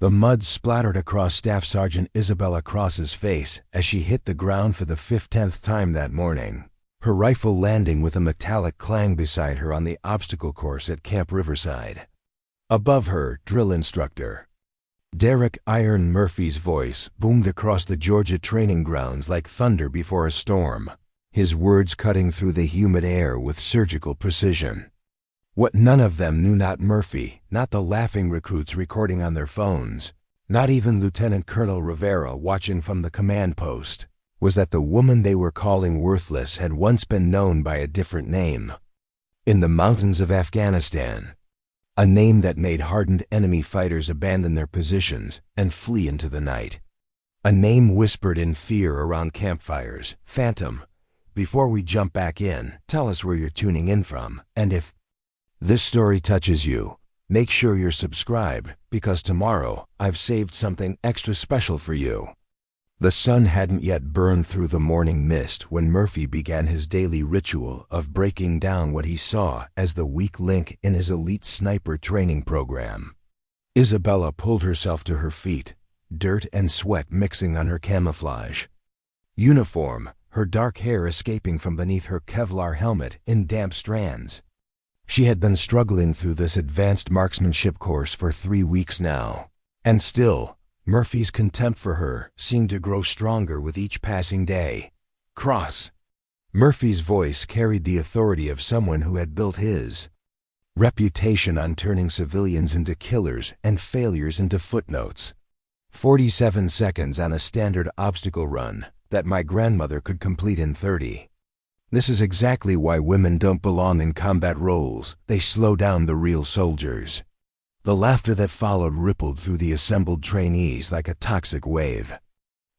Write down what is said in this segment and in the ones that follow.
The mud splattered across Staff Sergeant Isabella Cross's face as she hit the ground for the 15th time that morning, her rifle landing with a metallic clang beside her on the obstacle course at Camp Riverside. Above her, drill instructor Derek "Iron" Murphy's voice boomed across the Georgia training grounds like thunder before a storm, his words cutting through the humid air with surgical precision. What none of them knew, not Murphy, not the laughing recruits recording on their phones, not even Lieutenant Colonel Rivera watching from the command post, was that the woman they were calling worthless had once been known by a different name. In the mountains of Afghanistan. A name that made hardened enemy fighters abandon their positions and flee into the night. A name whispered in fear around campfires. Phantom, before we jump back in, tell us where you're tuning in from, and if this story touches you, make sure you're subscribed, because tomorrow I've saved something extra special for you. The sun hadn't yet burned through the morning mist when Murphy began his daily ritual of breaking down what he saw as the weak link in his elite sniper training program. Isabella pulled herself to her feet, dirt and sweat mixing on her camouflage uniform, her dark hair escaping from beneath her Kevlar helmet in damp strands. She had been struggling through this advanced marksmanship course for 3 weeks now, and still, Murphy's contempt for her seemed to grow stronger with each passing day. Cross. Murphy's voice carried the authority of someone who had built his reputation on turning civilians into killers and failures into footnotes. 47 seconds on a standard obstacle run that my grandmother could complete in 30. This is exactly why women don't belong in combat roles. They slow down the real soldiers. The laughter that followed rippled through the assembled trainees like a toxic wave.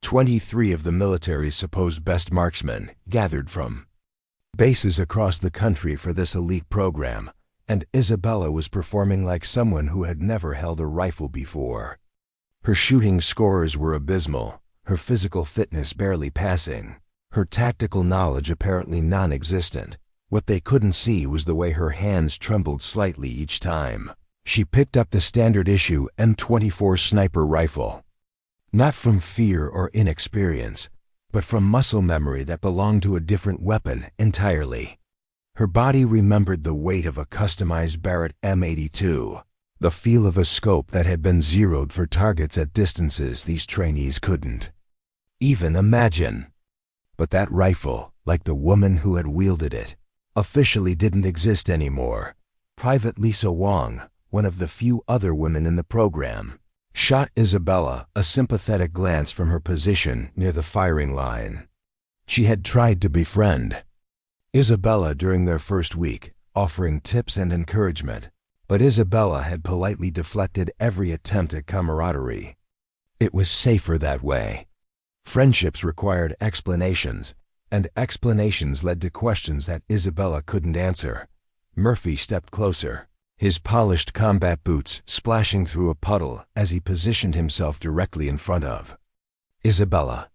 23 of the military's supposed best marksmen gathered from bases across the country for this elite program, and Isabella was performing like someone who had never held a rifle before. Her shooting scores were abysmal, her physical fitness barely passing, her tactical knowledge apparently non-existent. What they couldn't see was the way her hands trembled slightly each time she picked up the standard issue M24 sniper rifle. Not from fear or inexperience, but from muscle memory that belonged to a different weapon entirely. Her body remembered the weight of a customized Barrett M82, the feel of a scope that had been zeroed for targets at distances these trainees couldn't even imagine. But that rifle, like the woman who had wielded it, officially didn't exist anymore. Private Lisa Wong, one of the few other women in the program, shot Isabella a sympathetic glance from her position near the firing line. She had tried to befriend Isabella during their first week, offering tips and encouragement, but Isabella had politely deflected every attempt at camaraderie. It was safer that way. Friendships required explanations, and explanations led to questions that Isabella couldn't answer. Murphy stepped closer, his polished combat boots splashing through a puddle as he positioned himself directly in front of Isabella.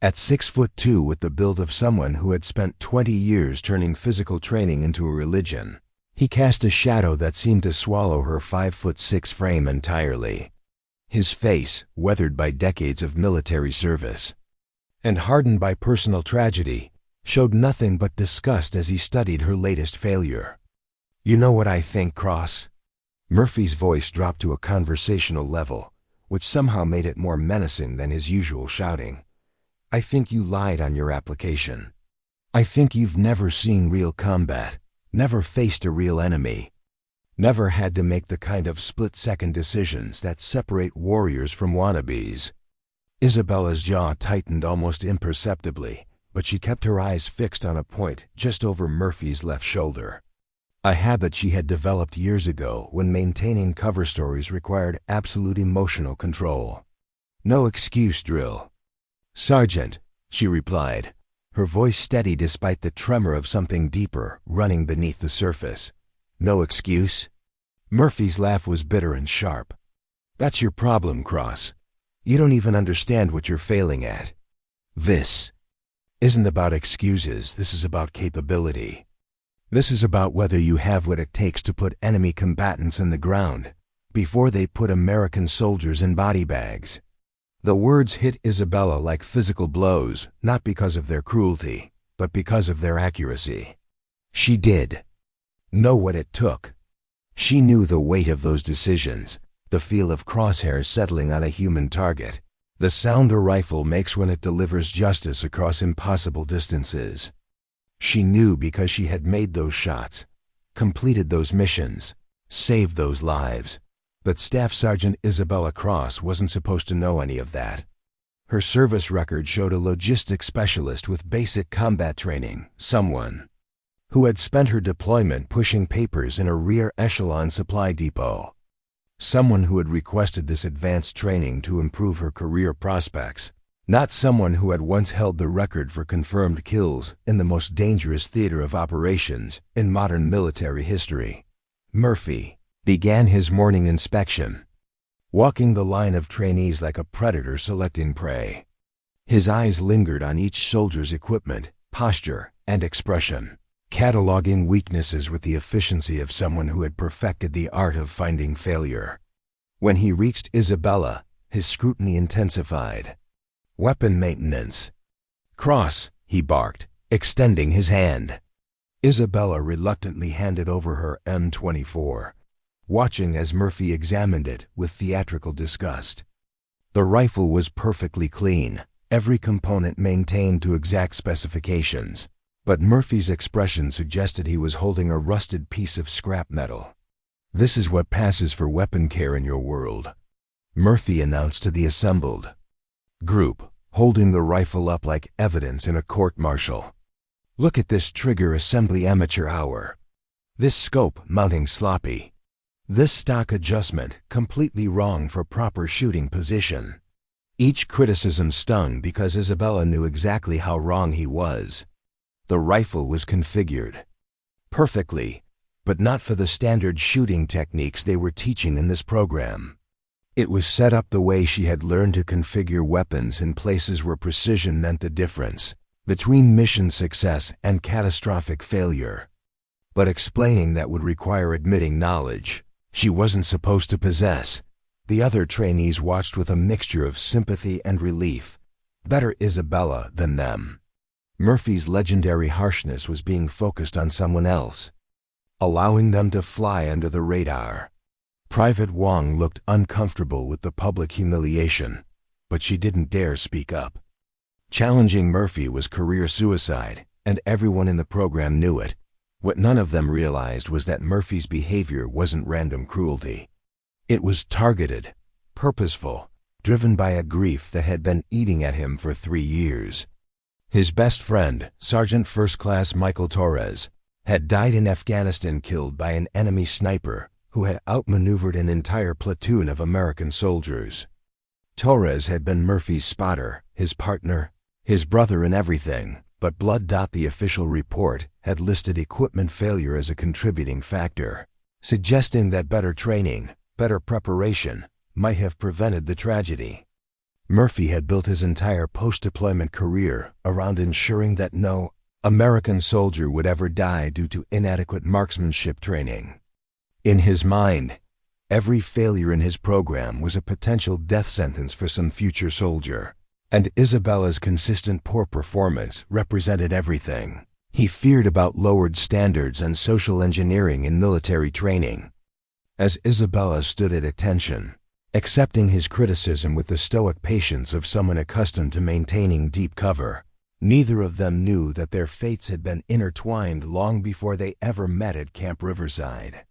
At 6'2", with the build of someone who had spent 20 years turning physical training into a religion, he cast a shadow that seemed to swallow her 5'6" frame entirely. His face, weathered by decades of military service and hardened by personal tragedy, showed nothing but disgust as he studied her latest failure. "You know what I think, Cross?" Murphy's voice dropped to a conversational level, which somehow made it more menacing than his usual shouting. "I think you lied on your application. I think you've never seen real combat, never faced a real enemy, never had to make the kind of split-second decisions that separate warriors from wannabes." Isabella's jaw tightened almost imperceptibly, but she kept her eyes fixed on a point just over Murphy's left shoulder. A habit she had developed years ago when maintaining cover stories required absolute emotional control. "No excuse drill, Sergeant," she replied, her voice steady despite the tremor of something deeper running beneath the surface. "No excuse?" Murphy's laugh was bitter and sharp. "That's your problem, Cross. You don't even understand what you're failing at. This isn't about excuses, this is about capability. This is about whether you have what it takes to put enemy combatants in the ground, before they put American soldiers in body bags. The words hit Isabella like physical blows, not because of their cruelty, but because of their accuracy. She did know what it took. She knew the weight of those decisions, the feel of crosshairs settling on a human target, the sound a rifle makes when it delivers justice across impossible distances. She knew because she had made those shots, completed those missions, saved those lives. But Staff Sergeant Isabella Cross wasn't supposed to know any of that. Her service record showed a logistics specialist with basic combat training, someone who had spent her deployment pushing papers in a rear echelon supply depot, someone who had requested this advanced training to improve her career prospects, not someone who had once held the record for confirmed kills in the most dangerous theater of operations in modern military history. Murphy began his morning inspection, walking the line of trainees like a predator selecting prey. His eyes lingered on each soldier's equipment, posture, and expression, cataloging weaknesses with the efficiency of someone who had perfected the art of finding failure. When he reached Isabella, his scrutiny intensified. "Weapon maintenance." "Cross," he barked, extending his hand. Isabella reluctantly handed over her M24, watching as Murphy examined it with theatrical disgust. The rifle was perfectly clean, every component maintained to exact specifications, but Murphy's expression suggested he was holding a rusted piece of scrap metal. "This is what passes for weapon care in your world," Murphy announced to the assembled group, holding the rifle up like evidence in a court-martial. "Look at this trigger assembly amateur hour. This scope mounting sloppy. This stock adjustment completely wrong for proper shooting position." Each criticism stung because Isabella knew exactly how wrong he was. The rifle was configured perfectly, but not for the standard shooting techniques they were teaching in this program. It was set up the way she had learned to configure weapons in places where precision meant the difference between mission success and catastrophic failure. But explaining that would require admitting knowledge she wasn't supposed to possess. The other trainees watched with a mixture of sympathy and relief. Better Isabella than them. Murphy's legendary harshness was being focused on someone else, allowing them to fly under the radar. Private Wong looked uncomfortable with the public humiliation, but she didn't dare speak up. Challenging Murphy was career suicide, and everyone in the program knew it. What none of them realized was that Murphy's behavior wasn't random cruelty. It was targeted, purposeful, driven by a grief that had been eating at him for 3 years. His best friend, Sergeant First Class Michael Torres, had died in Afghanistan, killed by an enemy sniper who had outmaneuvered an entire platoon of American soldiers. Torres had been Murphy's spotter, his partner, his brother in everything, but Blood. The official report had listed equipment failure as a contributing factor, suggesting that better training, better preparation, might have prevented the tragedy. Murphy had built his entire post-deployment career around ensuring that no American soldier would ever die due to inadequate marksmanship training. In his mind, every failure in his program was a potential death sentence for some future soldier, and Isabella's consistent poor performance represented everything he feared about lowered standards and social engineering in military training. As Isabella stood at attention, accepting his criticism with the stoic patience of someone accustomed to maintaining deep cover, neither of them knew that their fates had been intertwined long before they ever met at Camp Riverside.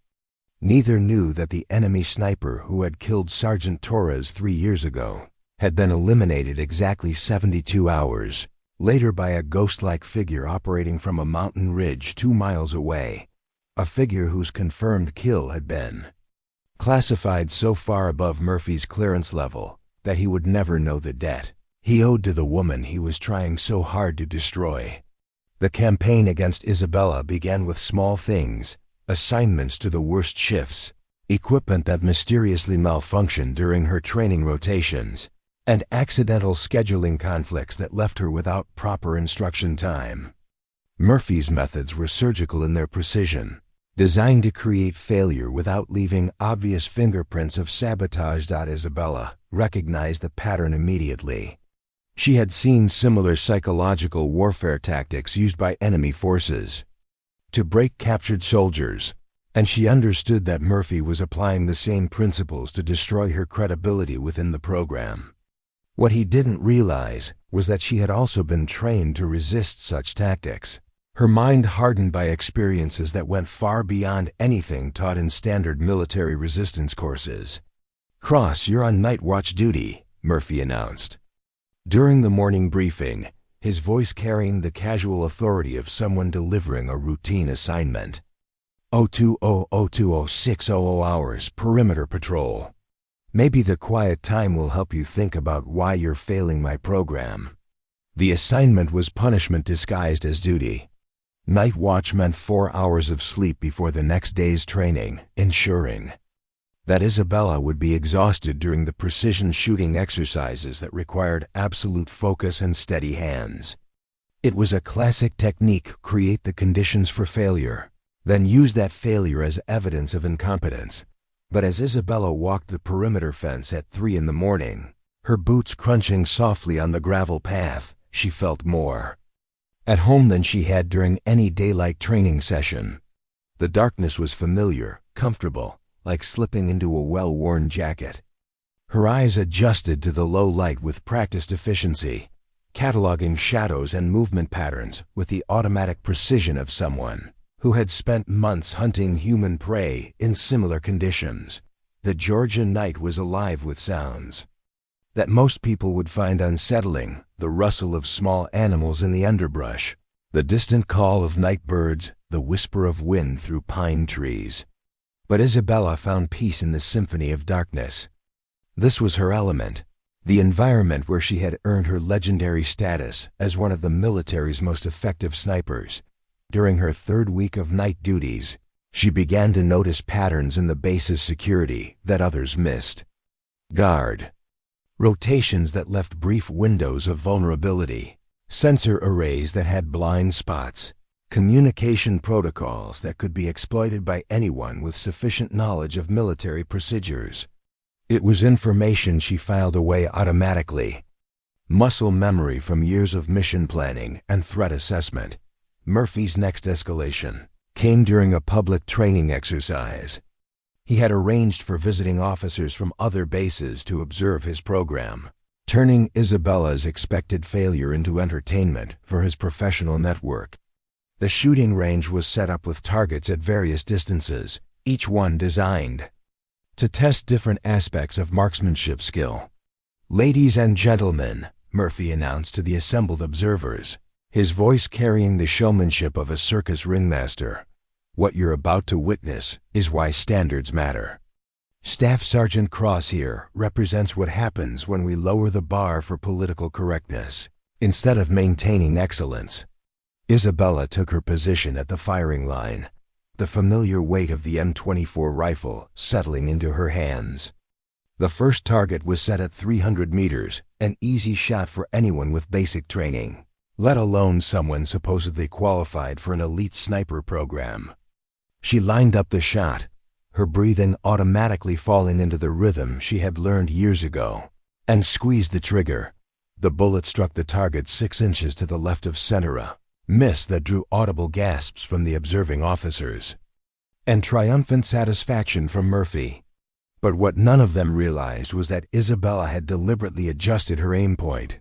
Neither knew that the enemy sniper who had killed Sergeant Torres 3 years ago had been eliminated exactly 72 hours later by a ghost-like figure operating from a mountain ridge 2 miles away, a figure whose confirmed kill had been classified so far above Murphy's clearance level that he would never know the debt he owed to the woman he was trying so hard to destroy. The campaign against Isabella began with small things, assignments to the worst shifts, equipment that mysteriously malfunctioned during her training rotations, and accidental scheduling conflicts that left her without proper instruction time. Murphy's methods were surgical in their precision, designed to create failure without leaving obvious fingerprints of sabotage. Isabella recognized the pattern immediately. She had seen similar psychological warfare tactics used by enemy forces to break captured soldiers, and she understood that Murphy was applying the same principles to destroy her credibility within the program. What he didn't realize was that she had also been trained to resist such tactics, her mind hardened by experiences that went far beyond anything taught in standard military resistance courses. "Cross, you're on night watch duty," Murphy announced. During the morning briefing, his voice carrying the casual authority of someone delivering a routine assignment. 02002060 hours, perimeter patrol. Maybe the quiet time will help you think about why you're failing my program. The assignment was punishment disguised as duty. Night watch meant 4 hours of sleep before the next day's training, ensuring that Isabella would be exhausted during the precision shooting exercises that required absolute focus and steady hands. It was a classic technique: create the conditions for failure, then use that failure as evidence of incompetence. But as Isabella walked the perimeter fence at 3 in the morning, her boots crunching softly on the gravel path, she felt more at home than she had during any daylight training session. The darkness was familiar, comfortable, like slipping into a well-worn jacket. Her eyes adjusted to the low light with practiced efficiency, cataloging shadows and movement patterns with the automatic precision of someone who had spent months hunting human prey in similar conditions. The Georgia night was alive with sounds that most people would find unsettling: the rustle of small animals in the underbrush, the distant call of night birds, the whisper of wind through pine trees. But Isabella found peace in the symphony of darkness. This was her element, the environment where she had earned her legendary status as one of the military's most effective snipers. During her 3rd week of night duties, she began to notice patterns in the base's security that others missed. Guard rotations that left brief windows of vulnerability, sensor arrays that had blind spots, communication protocols that could be exploited by anyone with sufficient knowledge of military procedures. It was information she filed away automatically, muscle memory from years of mission planning and threat assessment. Murphy's next escalation came during a public training exercise. He had arranged for visiting officers from other bases to observe his program, turning Isabella's expected failure into entertainment for his professional network. The shooting range was set up with targets at various distances, each one designed to test different aspects of marksmanship skill. "Ladies and gentlemen," Murphy announced to the assembled observers, his voice carrying the showmanship of a circus ringmaster, "what you're about to witness is why standards matter. Staff Sergeant Cross here represents what happens when we lower the bar for political correctness, instead of maintaining excellence." Isabella took her position at the firing line, the familiar weight of the M24 rifle settling into her hands. The first target was set at 300 meters, an easy shot for anyone with basic training, let alone someone supposedly qualified for an elite sniper program. She lined up the shot, her breathing automatically falling into the rhythm she had learned years ago, and squeezed the trigger. The bullet struck the target 6 inches to the left of center, a miss that drew audible gasps from the observing officers, and triumphant satisfaction from Murphy. But what none of them realized was that Isabella had deliberately adjusted her aim point.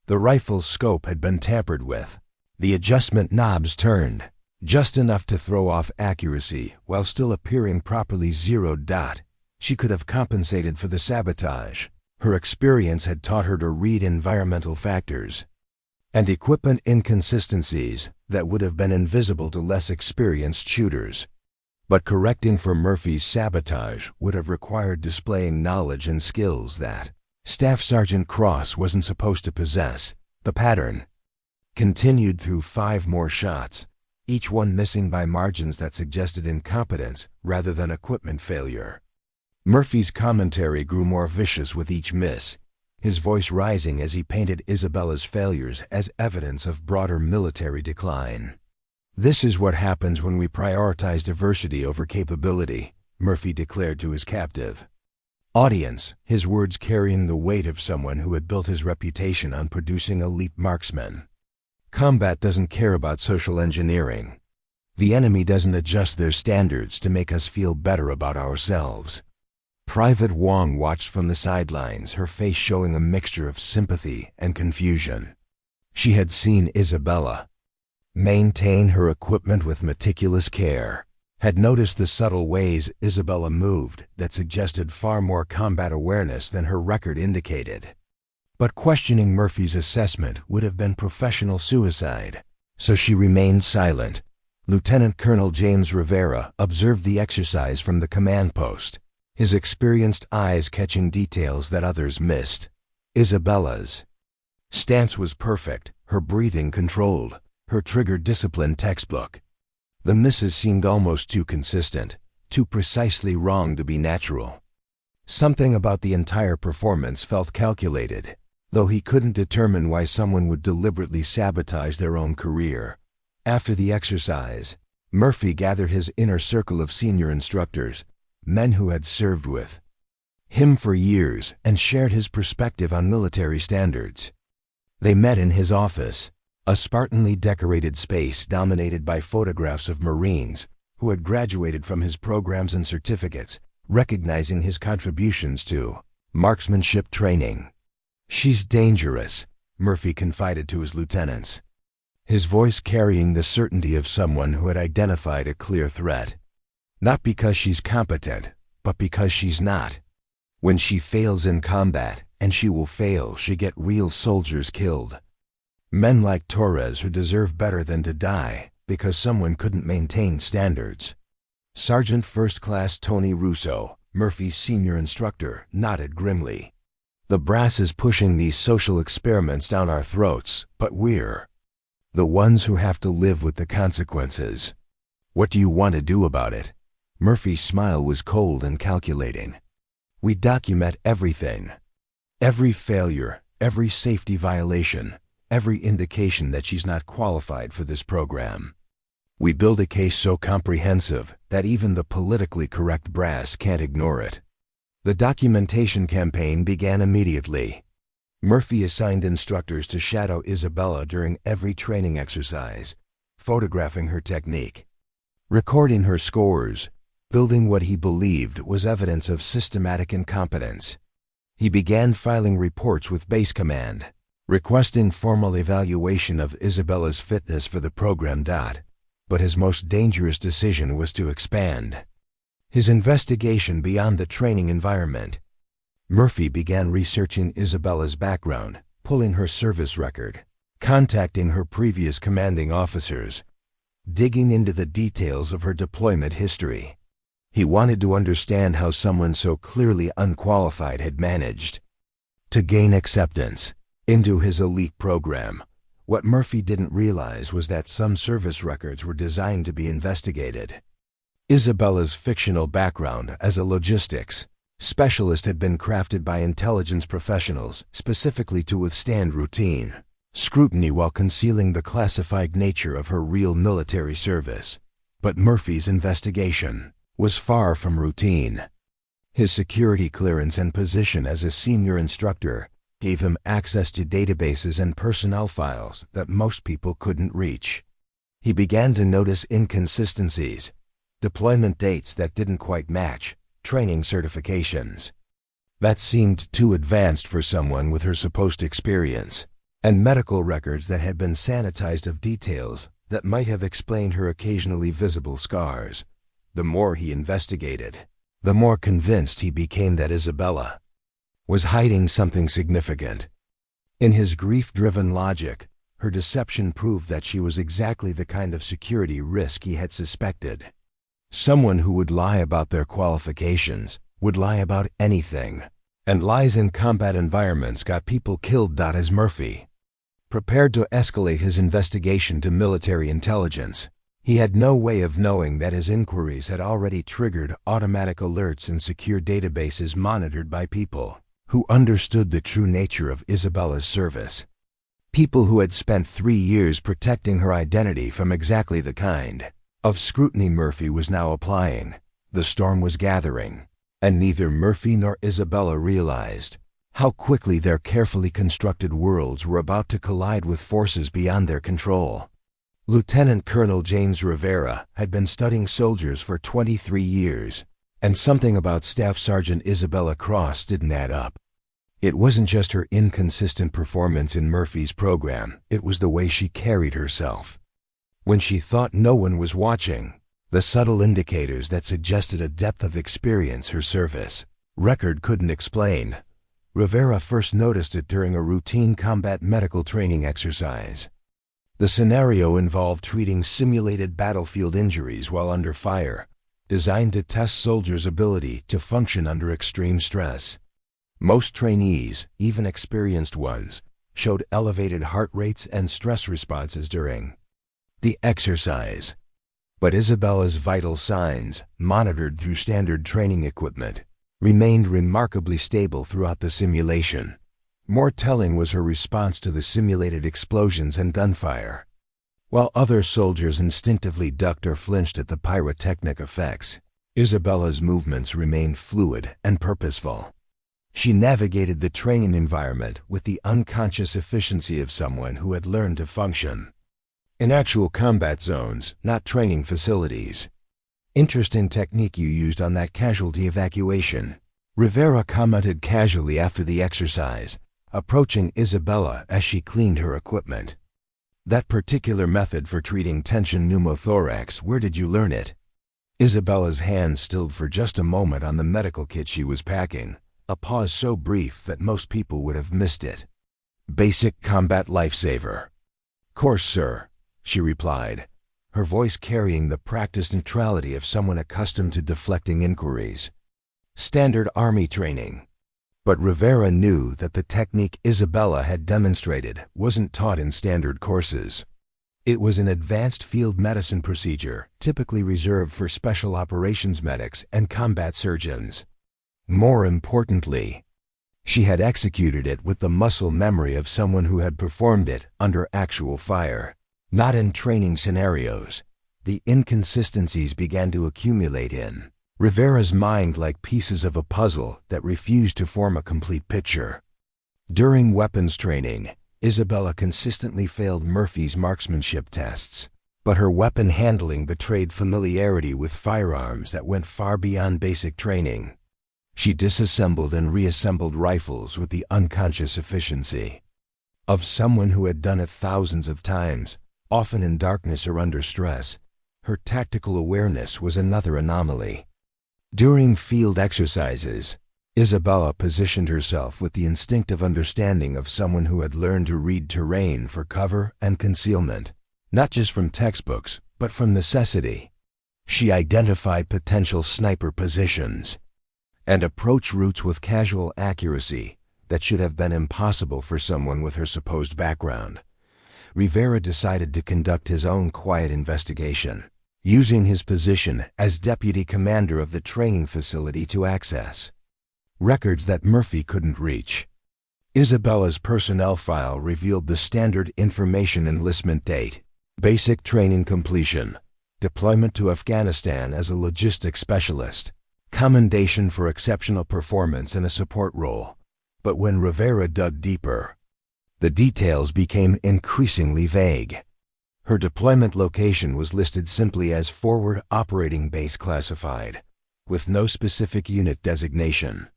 The rifle's scope had been tampered with. The adjustment knobs turned just enough to throw off accuracy while still appearing properly zeroed. She could have compensated for the sabotage. Her experience had taught her to read environmental factors and equipment inconsistencies that would have been invisible to less experienced shooters. But correcting for Murphy's sabotage would have required displaying knowledge and skills that Staff Sergeant Cross wasn't supposed to possess. The pattern continued through 5 more shots, each one missing by margins that suggested incompetence rather than equipment failure. Murphy's commentary grew more vicious with each miss, his voice rising as he painted Isabella's failures as evidence of broader military decline. "This is what happens when we prioritize diversity over capability," Murphy declared to his captive audience, his words carrying the weight of someone who had built his reputation on producing elite marksmen. "Combat doesn't care about social engineering. The enemy doesn't adjust their standards to make us feel better about ourselves." Private Wong watched from the sidelines, her face showing a mixture of sympathy and confusion. She had seen Isabella maintain her equipment with meticulous care, had noticed the subtle ways Isabella moved that suggested far more combat awareness than her record indicated. But questioning Murphy's assessment would have been professional suicide, so she remained silent. Lieutenant Colonel James Rivera observed the exercise from the command post, his experienced eyes catching details that others missed. Isabella's stance was perfect, her breathing controlled, her trigger discipline textbook. The misses seemed almost too consistent, too precisely wrong to be natural. Something about the entire performance felt calculated, though he couldn't determine why someone would deliberately sabotage their own career. After the exercise, Murphy gathered his inner circle of senior instructors, men who had served with him for years and shared his perspective on military standards. They met in his office, a spartanly decorated space dominated by photographs of Marines who had graduated from his programs and certificates, recognizing his contributions to marksmanship training. "She's dangerous," Murphy confided to his lieutenants, his voice carrying the certainty of someone who had identified a clear threat. "Not because she's competent, but because she's not. When she fails in combat, and she will fail, she get real soldiers killed. Men like Torres who deserve better than to die because someone couldn't maintain standards." Sergeant First Class Tony Russo, Murphy's senior instructor, nodded grimly. "The brass is pushing these social experiments down our throats, but we're the ones who have to live with the consequences. What do you want to do about it?" Murphy's smile was cold and calculating. "We document everything. Every failure, every safety violation, every indication that she's not qualified for this program. We build a case so comprehensive that even the politically correct brass can't ignore it." The documentation campaign began immediately. Murphy assigned instructors to shadow Isabella during every training exercise, photographing her technique, recording her scores, building what he believed was evidence of systematic incompetence. He began filing reports with base command, requesting formal evaluation of Isabella's fitness for the program. But his most dangerous decision was to expand his investigation beyond the training environment. Murphy began researching Isabella's background, pulling her service record, contacting her previous commanding officers, digging into the details of her deployment history. He wanted to understand how someone so clearly unqualified had managed to gain acceptance into his elite program. What Murphy didn't realize was that some service records were designed to be investigated. Isabella's fictional background as a logistics specialist had been crafted by intelligence professionals specifically to withstand routine scrutiny while concealing the classified nature of her real military service. But Murphy's investigation was far from routine. His security clearance and position as a senior instructor gave him access to databases and personnel files that most people couldn't reach. He began to notice inconsistencies, deployment dates that didn't quite match, training certifications that seemed too advanced for someone with her supposed experience, and medical records that had been sanitized of details that might have explained her occasionally visible scars. The more he investigated, the more convinced he became that Isabella was hiding something significant. In his grief-driven logic, her deception proved that she was exactly the kind of security risk he had suspected. Someone who would lie about their qualifications, would lie about anything, and lies in combat environments got people killed. As Murphy prepared to escalate his investigation to military intelligence, he had no way of knowing that his inquiries had already triggered automatic alerts in secure databases monitored by people who understood the true nature of Isabella's service. People who had spent 3 years protecting her identity from exactly the kind of scrutiny Murphy was now applying. The storm was gathering, and neither Murphy nor Isabella realized how quickly their carefully constructed worlds were about to collide with forces beyond their control. Lieutenant Colonel James Rivera had been studying soldiers for 23 years, and something about Staff Sergeant Isabella Cross didn't add up. It wasn't just her inconsistent performance in Murphy's program, it was the way she carried herself. When she thought no one was watching, the subtle indicators that suggested a depth of experience her service record couldn't explain. Rivera first noticed it during a routine combat medical training exercise. The scenario involved treating simulated battlefield injuries while under fire, designed to test soldiers' ability to function under extreme stress. Most trainees, even experienced ones, showed elevated heart rates and stress responses during the exercise. But Isabella's vital signs, monitored through standard training equipment, remained remarkably stable throughout the simulation. More telling was her response to the simulated explosions and gunfire. While other soldiers instinctively ducked or flinched at the pyrotechnic effects, Isabella's movements remained fluid and purposeful. She navigated the training environment with the unconscious efficiency of someone who had learned to function in actual combat zones, not training facilities. Interesting technique you used on that casualty evacuation, Rivera commented casually after the exercise, approaching Isabella as she cleaned her equipment. That particular method for treating tension pneumothorax, where did you learn it? Isabella's hand stilled for just a moment on the medical kit she was packing, a pause so brief that most people would have missed it. Basic combat lifesaver. Course, sir, she replied, her voice carrying the practiced neutrality of someone accustomed to deflecting inquiries. Standard Army training. But Rivera knew that the technique Isabella had demonstrated wasn't taught in standard courses. It was an advanced field medicine procedure typically reserved for special operations medics and combat surgeons. More importantly, she had executed it with the muscle memory of someone who had performed it under actual fire, not in training scenarios. The inconsistencies began to accumulate in Rivera's mind like pieces of a puzzle that refused to form a complete picture. During weapons training, Isabella consistently failed Murphy's marksmanship tests, but her weapon handling betrayed familiarity with firearms that went far beyond basic training. She disassembled and reassembled rifles with the unconscious efficiency of someone who had done it thousands of times, often in darkness or under stress. Her tactical awareness was another anomaly. During field exercises, Isabella positioned herself with the instinctive understanding of someone who had learned to read terrain for cover and concealment, not just from textbooks, but from necessity. She identified potential sniper positions and approached routes with casual accuracy that should have been impossible for someone with her supposed background. Rivera decided to conduct his own quiet investigation, using his position as deputy commander of the training facility to access records that Murphy couldn't reach. Isabella's personnel file revealed the standard information enlistment date, basic training completion, deployment to Afghanistan as a logistics specialist, commendation for exceptional performance in a support role. But when Rivera dug deeper, the details became increasingly vague. Her deployment location was listed simply as Forward Operating Base Classified, with no specific unit designation.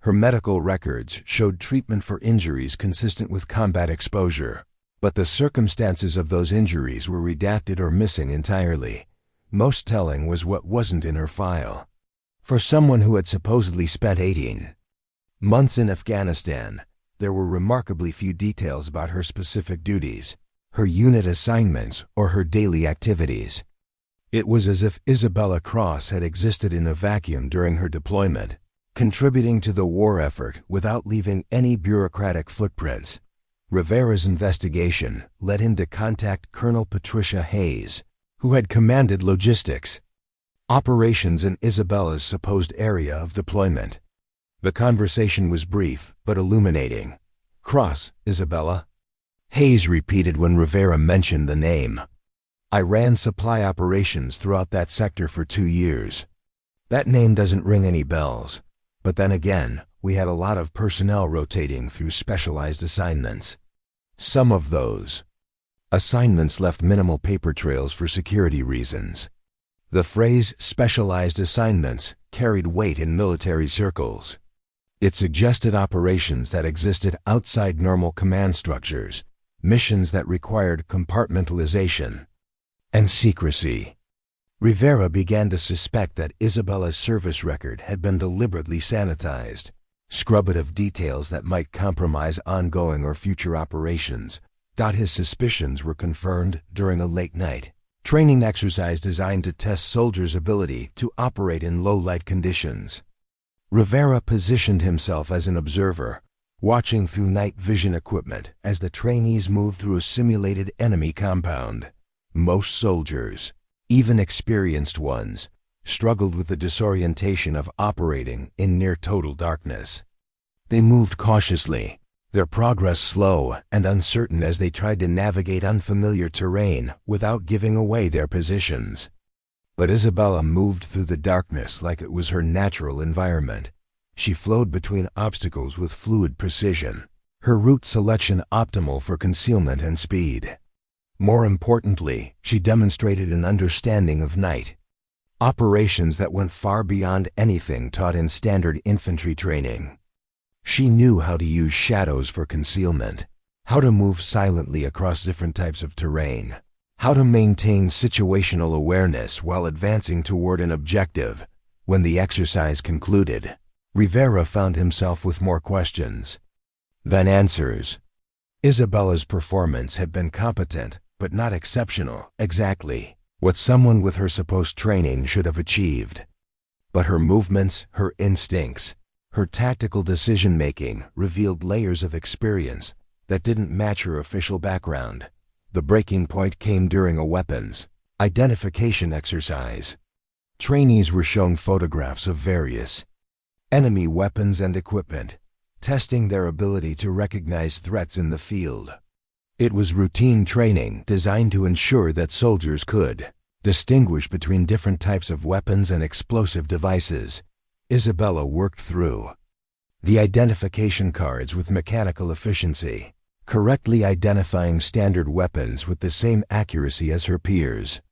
Her medical records showed treatment for injuries consistent with combat exposure, but the circumstances of those injuries were redacted or missing entirely. Most telling was what wasn't in her file. For someone who had supposedly spent 18 months in Afghanistan, there were remarkably few details about her specific duties, her unit assignments, or her daily activities. It was as if Isabella Cross had existed in a vacuum during her deployment, contributing to the war effort without leaving any bureaucratic footprints. Rivera's investigation led him to contact Colonel Patricia Hayes, who had commanded logistics operations in Isabella's supposed area of deployment. The conversation was brief but illuminating. "Cross, Isabella." Hayes repeated when Rivera mentioned the name. "I ran supply operations throughout that sector for 2 years. That name doesn't ring any bells. But then again, we had a lot of personnel rotating through specialized assignments. Some of those assignments left minimal paper trails for security reasons." The phrase specialized assignments carried weight in military circles. It suggested operations that existed outside normal command structures, missions that required compartmentalization and secrecy. Rivera began to suspect that Isabella's service record had been deliberately sanitized, scrubbed of details that might compromise ongoing or future operations. His suspicions were confirmed during a late-night training exercise designed to test soldiers' ability to operate in low-light conditions. Rivera positioned himself as an observer, watching through night vision equipment as the trainees moved through a simulated enemy compound. Most soldiers, even experienced ones, struggled with the disorientation of operating in near-total darkness. They moved cautiously, their progress slow and uncertain as they tried to navigate unfamiliar terrain without giving away their positions. But Isabella moved through the darkness like it was her natural environment. She flowed between obstacles with fluid precision, her route selection optimal for concealment and speed. More importantly, she demonstrated an understanding of night operations that went far beyond anything taught in standard infantry training. She knew how to use shadows for concealment, how to move silently across different types of terrain, how to maintain situational awareness while advancing toward an objective. When the exercise concluded, Rivera found himself with more questions than answers. Isabella's performance had been competent, but not exceptional, exactly what someone with her supposed training should have achieved. But her movements, her instincts, her tactical decision-making revealed layers of experience that didn't match her official background. The breaking point came during a weapons identification exercise. Trainees were shown photographs of various enemy weapons and equipment, testing their ability to recognize threats in the field. It was routine training designed to ensure that soldiers could distinguish between different types of weapons and explosive devices. Isabella worked through the identification cards with mechanical efficiency, correctly identifying standard weapons with the same accuracy as her peers.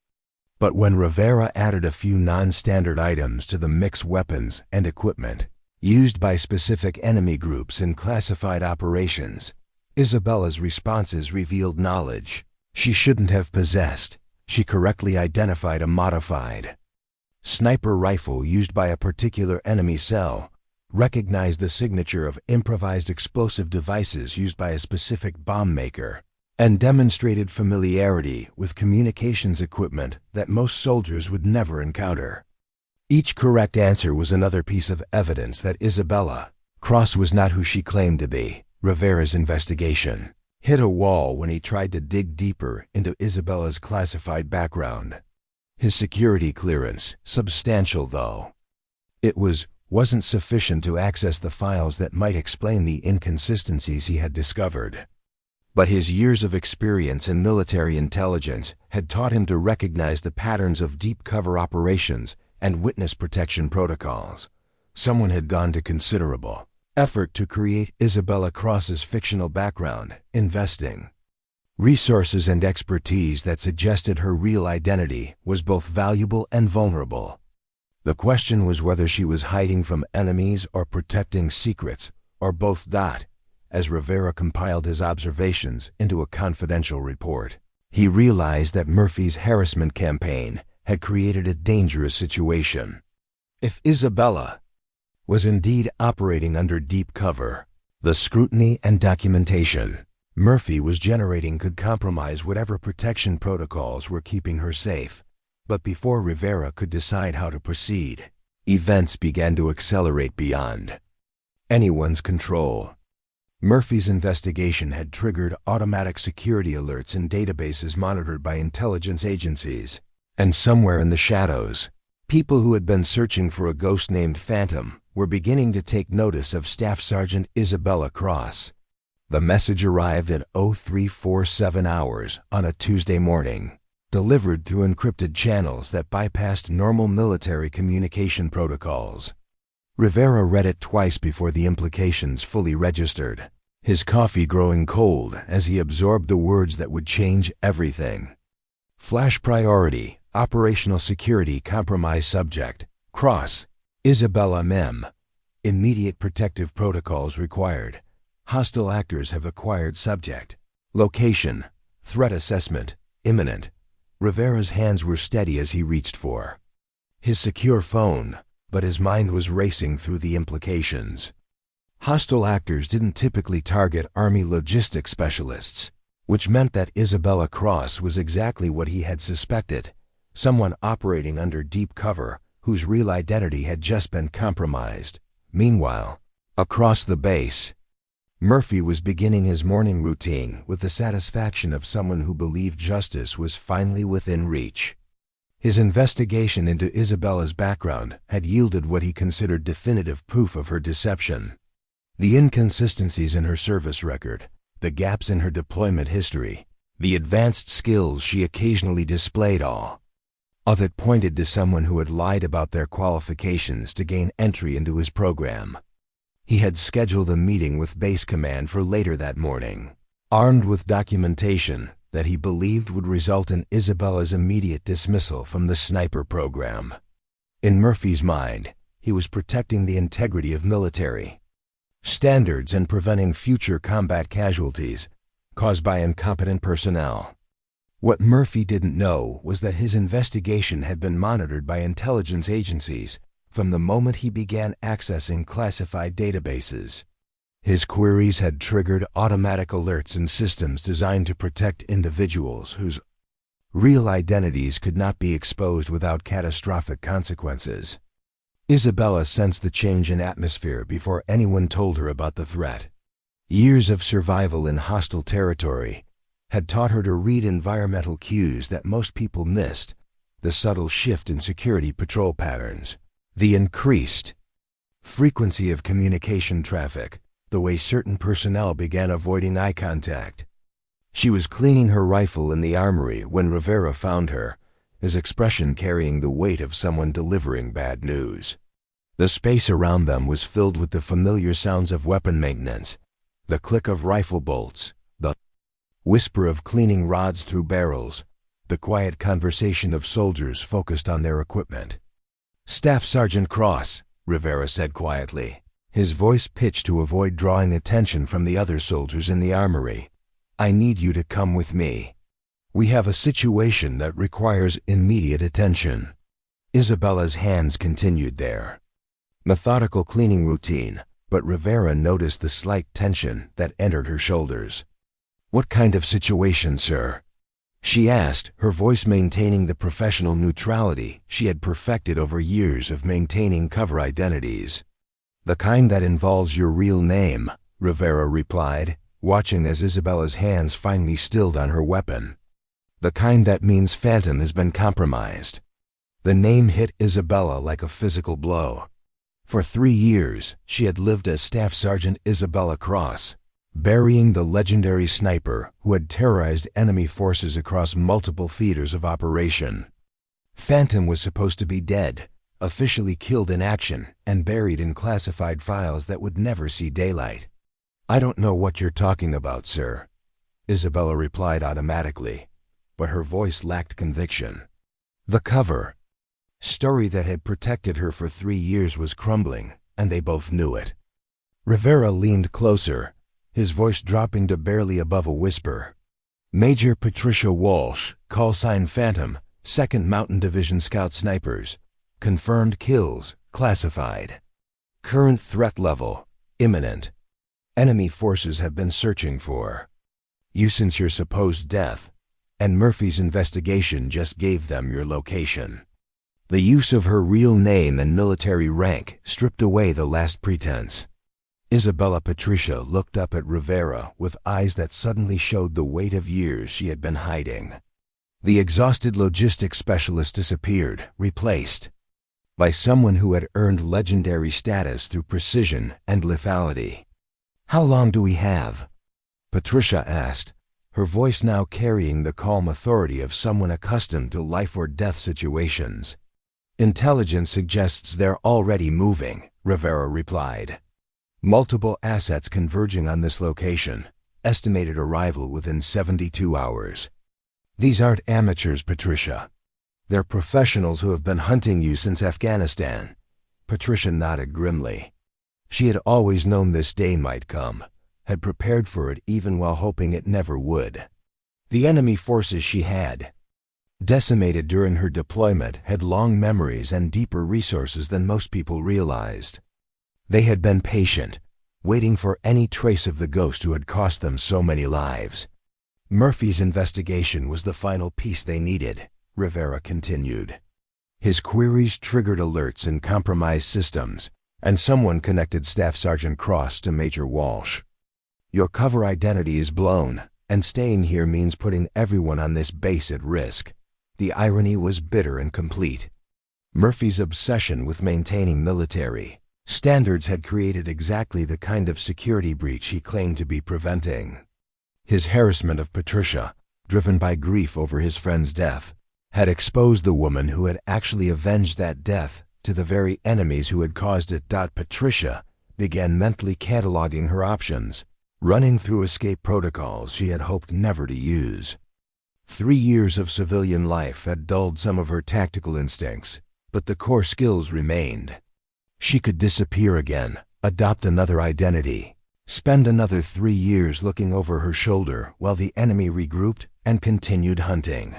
But when Rivera added a few non-standard items to the mix weapons and equipment used by specific enemy groups in classified operations, Isabella's responses revealed knowledge she shouldn't have possessed. She correctly identified a modified sniper rifle used by a particular enemy cell, recognized the signature of improvised explosive devices used by a specific bomb maker, and demonstrated familiarity with communications equipment that most soldiers would never encounter. Each correct answer was another piece of evidence that Isabella Cross was not who she claimed to be. Rivera's investigation hit a wall when he tried to dig deeper into Isabella's classified background. His security clearance, substantial though it wasn't sufficient to access the files that might explain the inconsistencies he had discovered. But his years of experience in military intelligence had taught him to recognize the patterns of deep cover operations and witness protection protocols. Someone had gone to considerable effort to create Isabella Cross's fictional background, investing resources and expertise that suggested her real identity was both valuable and vulnerable. The question was whether she was hiding from enemies or protecting secrets, or both. As Rivera compiled his observations into a confidential report, he realized that Murphy's harassment campaign had created a dangerous situation. If Isabella was indeed operating under deep cover, the scrutiny and documentation Murphy was generating could compromise whatever protection protocols were keeping her safe. But before Rivera could decide how to proceed, events began to accelerate beyond anyone's control. Murphy's investigation had triggered automatic security alerts in databases monitored by intelligence agencies. And somewhere in the shadows, people who had been searching for a ghost named Phantom were beginning to take notice of Staff Sergeant Isabella Cross. The message arrived at 0347 hours on a Tuesday morning, delivered through encrypted channels that bypassed normal military communication protocols. Rivera read it twice before the implications fully registered, his coffee growing cold as he absorbed the words that would change everything. Flash priority, operational security compromise subject, Cross, Isabella Mem. Immediate protective protocols required. Hostile actors have acquired subject. Location, threat assessment, imminent. Rivera's hands were steady as he reached for his secure phone, but his mind was racing through the implications. Hostile actors didn't typically target Army logistics specialists, which meant that Isabella Cross was exactly what he had suspected, someone operating under deep cover whose real identity had just been compromised. Meanwhile, across the base, Murphy was beginning his morning routine with the satisfaction of someone who believed justice was finally within reach. His investigation into Isabella's background had yielded what he considered definitive proof of her deception. The inconsistencies in her service record, the gaps in her deployment history, the advanced skills she occasionally displayed, all of it pointed to someone who had lied about their qualifications to gain entry into his program. He had scheduled a meeting with base command for later that morning, armed with documentation that he believed would result in Isabella's immediate dismissal from the sniper program. In Murphy's mind, he was protecting the integrity of military standards and preventing future combat casualties caused by incompetent personnel. What Murphy didn't know was that his investigation had been monitored by intelligence agencies from the moment he began accessing classified databases. His queries had triggered automatic alerts in systems designed to protect individuals whose real identities could not be exposed without catastrophic consequences. Isabella sensed the change in atmosphere before anyone told her about the threat. Years of survival in hostile territory had taught her to read environmental cues that most people missed, the subtle shift in security patrol patterns, the increased frequency of communication traffic, the way certain personnel began avoiding eye contact. She was cleaning her rifle in the armory when Rivera found her, his expression carrying the weight of someone delivering bad news. The space around them was filled with the familiar sounds of weapon maintenance, the click of rifle bolts, the whisper of cleaning rods through barrels, the quiet conversation of soldiers focused on their equipment. "Staff Sergeant Cross," Rivera said quietly, his voice pitched to avoid drawing attention from the other soldiers in the armory. "I need you to come with me. We have a situation that requires immediate attention." Isabella's hands continued their methodical cleaning routine, but Rivera noticed the slight tension that entered her shoulders. "What kind of situation, sir?" she asked, her voice maintaining the professional neutrality she had perfected over years of maintaining cover identities. "The kind that involves your real name," Rivera replied, watching as Isabella's hands finally stilled on her weapon. "The kind that means Phantom has been compromised." The name hit Isabella like a physical blow. For 3 years, she had lived as Staff Sergeant Isabella Cross, burying the legendary sniper who had terrorized enemy forces across multiple theaters of operation. Phantom was supposed to be dead, officially killed in action and buried in classified files that would never see daylight. "I don't know what you're talking about, sir," Isabella replied automatically, but her voice lacked conviction. The cover story that had protected her for 3 years was crumbling, and they both knew it. Rivera leaned closer, his voice dropping to barely above a whisper. "Major Patricia Walsh, call sign Phantom, 2nd Mountain Division Scout Snipers. Confirmed kills, classified. Current threat level, imminent. Enemy forces have been searching for you since your supposed death, and Murphy's investigation just gave them your location." The use of her real name and military rank stripped away the last pretense. Isabella Patricia looked up at Rivera with eyes that suddenly showed the weight of years she had been hiding. The exhausted logistics specialist disappeared, replaced by someone who had earned legendary status through precision and lethality. "How long do we have?" Patricia asked, her voice now carrying the calm authority of someone accustomed to life or death situations. Intelligence suggests they're already moving, Rivera replied. Multiple assets converging on this location. Estimated arrival within 72 hours. These aren't amateurs, Patricia. They're professionals who have been hunting you since Afghanistan. Patricia nodded grimly. She had always known this day might come, had prepared for it even while hoping it never would. The enemy forces she had, decimated during her deployment, had long memories and deeper resources than most people realized. They had been patient, waiting for any trace of the ghost who had cost them so many lives. Murphy's investigation was the final piece they needed, Rivera continued. His queries triggered alerts in compromised systems, and someone connected Staff Sergeant Cross to Major Walsh. Your cover identity is blown, and staying here means putting everyone on this base at risk. The irony was bitter and complete. Murphy's obsession with maintaining military standards had created exactly the kind of security breach he claimed to be preventing. His harassment of Patricia, driven by grief over his friend's death, had exposed the woman who had actually avenged that death to the very enemies who had caused it. Patricia began mentally cataloging her options, running through escape protocols she had hoped never to use. 3 years of civilian life had dulled some of her tactical instincts, but the core skills remained. She could disappear again, adopt another identity, spend another 3 years looking over her shoulder while the enemy regrouped and continued hunting.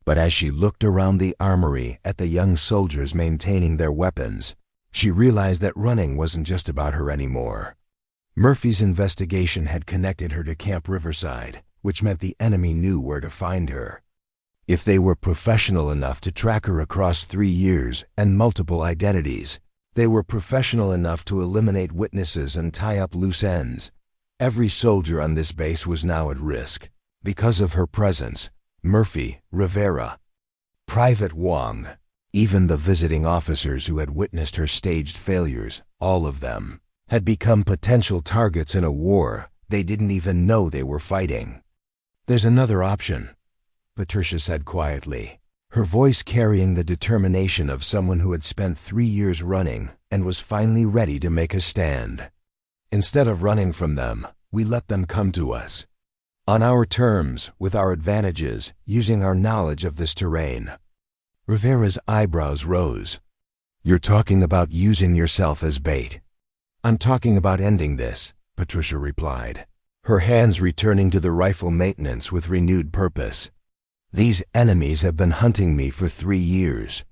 But as she looked around the armory at the young soldiers maintaining their weapons, she realized that running wasn't just about her anymore. Murphy's investigation had connected her to Camp Riverside, which meant the enemy knew where to find her. If they were professional enough to track her across 3 years and multiple identities, they were professional enough to eliminate witnesses and tie up loose ends. Every soldier on this base was now at risk. Because of her presence, Murphy, Rivera, Private Wong, even the visiting officers who had witnessed her staged failures, all of them, had become potential targets in a war they didn't even know they were fighting. "There's another option," Patricia said quietly, her voice carrying the determination of someone who had spent 3 years running and was finally ready to make a stand. "Instead of running from them, we let them come to us. On our terms, with our advantages, using our knowledge of this terrain." Rivera's eyebrows rose. "You're talking about using yourself as bait." "I'm talking about ending this," Patricia replied, her hands returning to the rifle maintenance with renewed purpose. "These enemies have been hunting me for 3 years,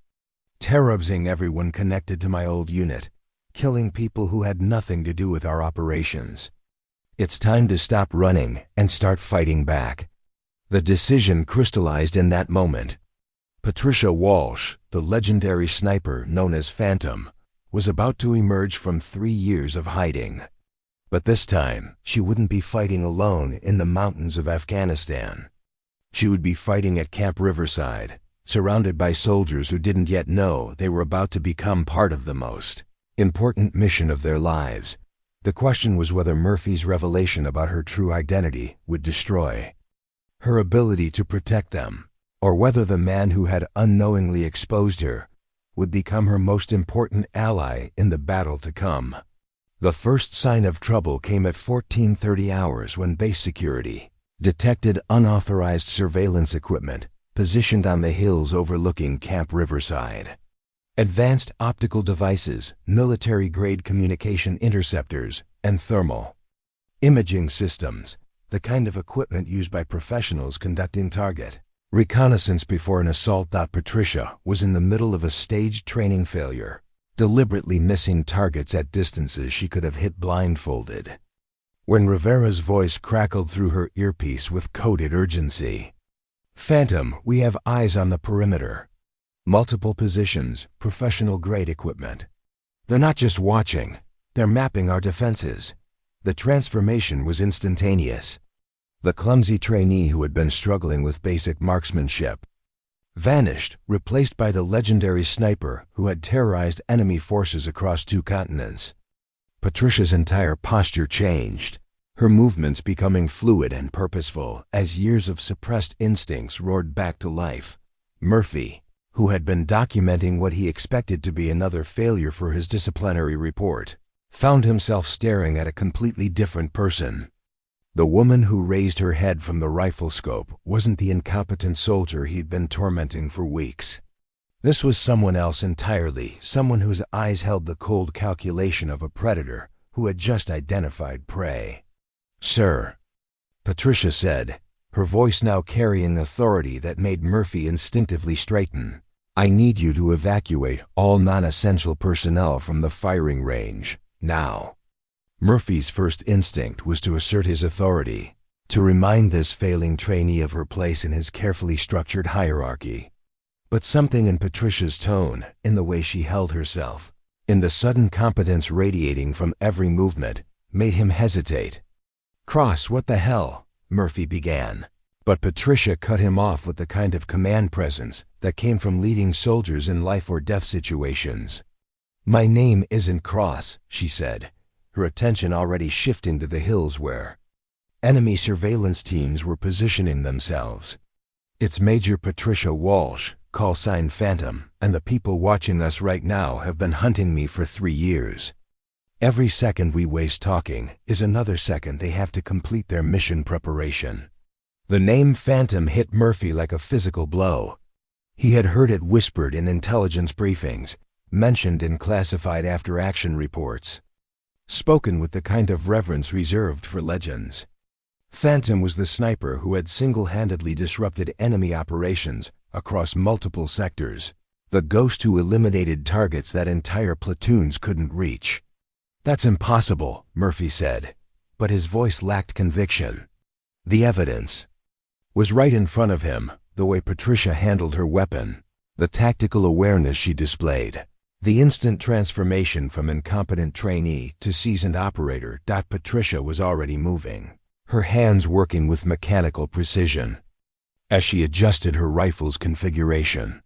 terrorizing everyone connected to my old unit, killing people who had nothing to do with our operations. It's time to stop running and start fighting back." The decision crystallized in that moment. Patricia Walsh, the legendary sniper known as Phantom, was about to emerge from 3 years of hiding. But this time, she wouldn't be fighting alone in the mountains of Afghanistan. She would be fighting at Camp Riverside, surrounded by soldiers who didn't yet know they were about to become part of the most important mission of their lives. The question was whether Murphy's revelation about her true identity would destroy her ability to protect them, or whether the man who had unknowingly exposed her would become her most important ally in the battle to come. The first sign of trouble came at 14:30 hours when base security detected unauthorized surveillance equipment positioned on the hills overlooking Camp Riverside. Advanced optical devices, military-grade communication interceptors, and thermal imaging systems, the kind of equipment used by professionals conducting target reconnaissance before an assault. Patricia was in the middle of a staged training failure, deliberately missing targets at distances she could have hit blindfolded, when Rivera's voice crackled through her earpiece with coded urgency. "Phantom, we have eyes on the perimeter. Multiple positions, professional-grade equipment. They're not just watching, they're mapping our defenses." The transformation was instantaneous. The clumsy trainee who had been struggling with basic marksmanship vanished, replaced by the legendary sniper who had terrorized enemy forces across 2 continents. Patricia's entire posture changed. her movements becoming fluid and purposeful as years of suppressed instincts roared back to life. Murphy, who had been documenting what he expected to be another failure for his disciplinary report, found himself staring at a completely different person. The woman who raised her head from the rifle scope wasn't the incompetent soldier he'd been tormenting for weeks. This was someone else entirely, someone whose eyes held the cold calculation of a predator who had just identified prey. "Sir," Patricia said, her voice now carrying authority that made Murphy instinctively straighten, "I need you to evacuate all non-essential personnel from the firing range, now." Murphy's first instinct was to assert his authority, to remind this failing trainee of her place in his carefully structured hierarchy. But something in Patricia's tone, in the way she held herself, in the sudden competence radiating from every movement, made him hesitate. "Cross, what the hell?" Murphy began. But Patricia cut him off with the kind of command presence that came from leading soldiers in life-or-death situations. "My name isn't Cross," she said, her attention already shifting to the hills where enemy surveillance teams were positioning themselves. "It's Major Patricia Walsh, call sign Phantom, and the people watching us right now have been hunting me for 3 years. Every second we waste talking is another second they have to complete their mission preparation." The name Phantom hit Murphy like a physical blow. He had heard it whispered in intelligence briefings, mentioned in classified after-action reports, spoken with the kind of reverence reserved for legends. Phantom was the sniper who had single-handedly disrupted enemy operations across multiple sectors, the ghost who eliminated targets that entire platoons couldn't reach. "That's impossible," Murphy said, but his voice lacked conviction. The evidence was right in front of him, the way Patricia handled her weapon, the tactical awareness she displayed, the instant transformation from incompetent trainee to seasoned operator. Patricia was already moving, her hands working with mechanical precision. As she adjusted her rifle's configuration,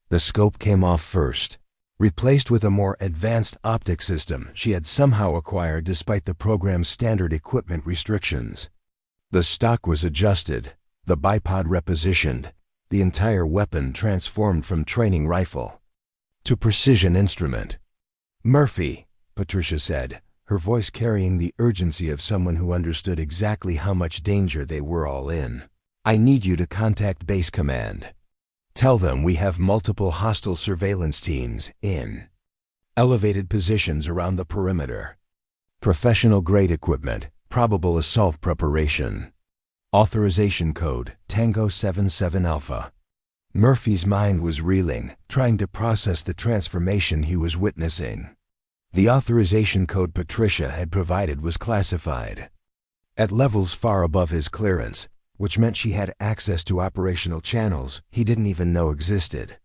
the scope came off first, replaced with a more advanced optic system she had somehow acquired despite the program's standard equipment restrictions. The stock was adjusted, the bipod repositioned, the entire weapon transformed from training rifle to precision instrument. "Murphy," Patricia said, her voice carrying the urgency of someone who understood exactly how much danger they were all in, "I need you to contact Base Command. Tell them we have multiple hostile surveillance teams in elevated positions around the perimeter. Professional-grade equipment, probable assault preparation. Authorization code Tango 77 Alpha." Murphy's mind was reeling, trying to process the transformation he was witnessing. The authorization code Patricia had provided was classified, at levels far above his clearance, which meant she had access to operational channels he didn't even know existed.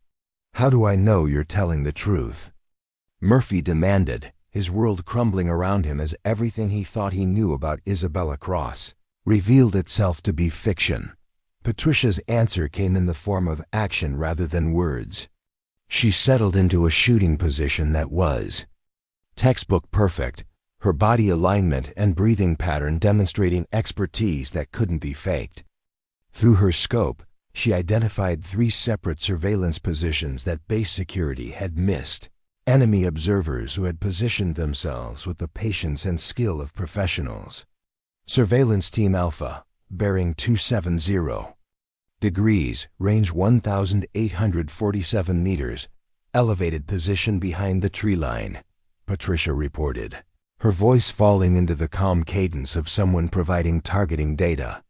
"How do I know you're telling the truth?" Murphy demanded, his world crumbling around him as everything he thought he knew about Isabella Cross revealed itself to be fiction. Patricia's answer came in the form of action rather than words. She settled into a shooting position that was textbook perfect, her body alignment and breathing pattern demonstrating expertise that couldn't be faked. Through her scope, she identified 3 separate surveillance positions that base security had missed, enemy observers who had positioned themselves with the patience and skill of professionals. Surveillance Team Alpha, bearing 270 degrees, range 1,847 meters, elevated position behind the tree line, Patricia reported, her voice falling into the calm cadence of someone providing targeting data.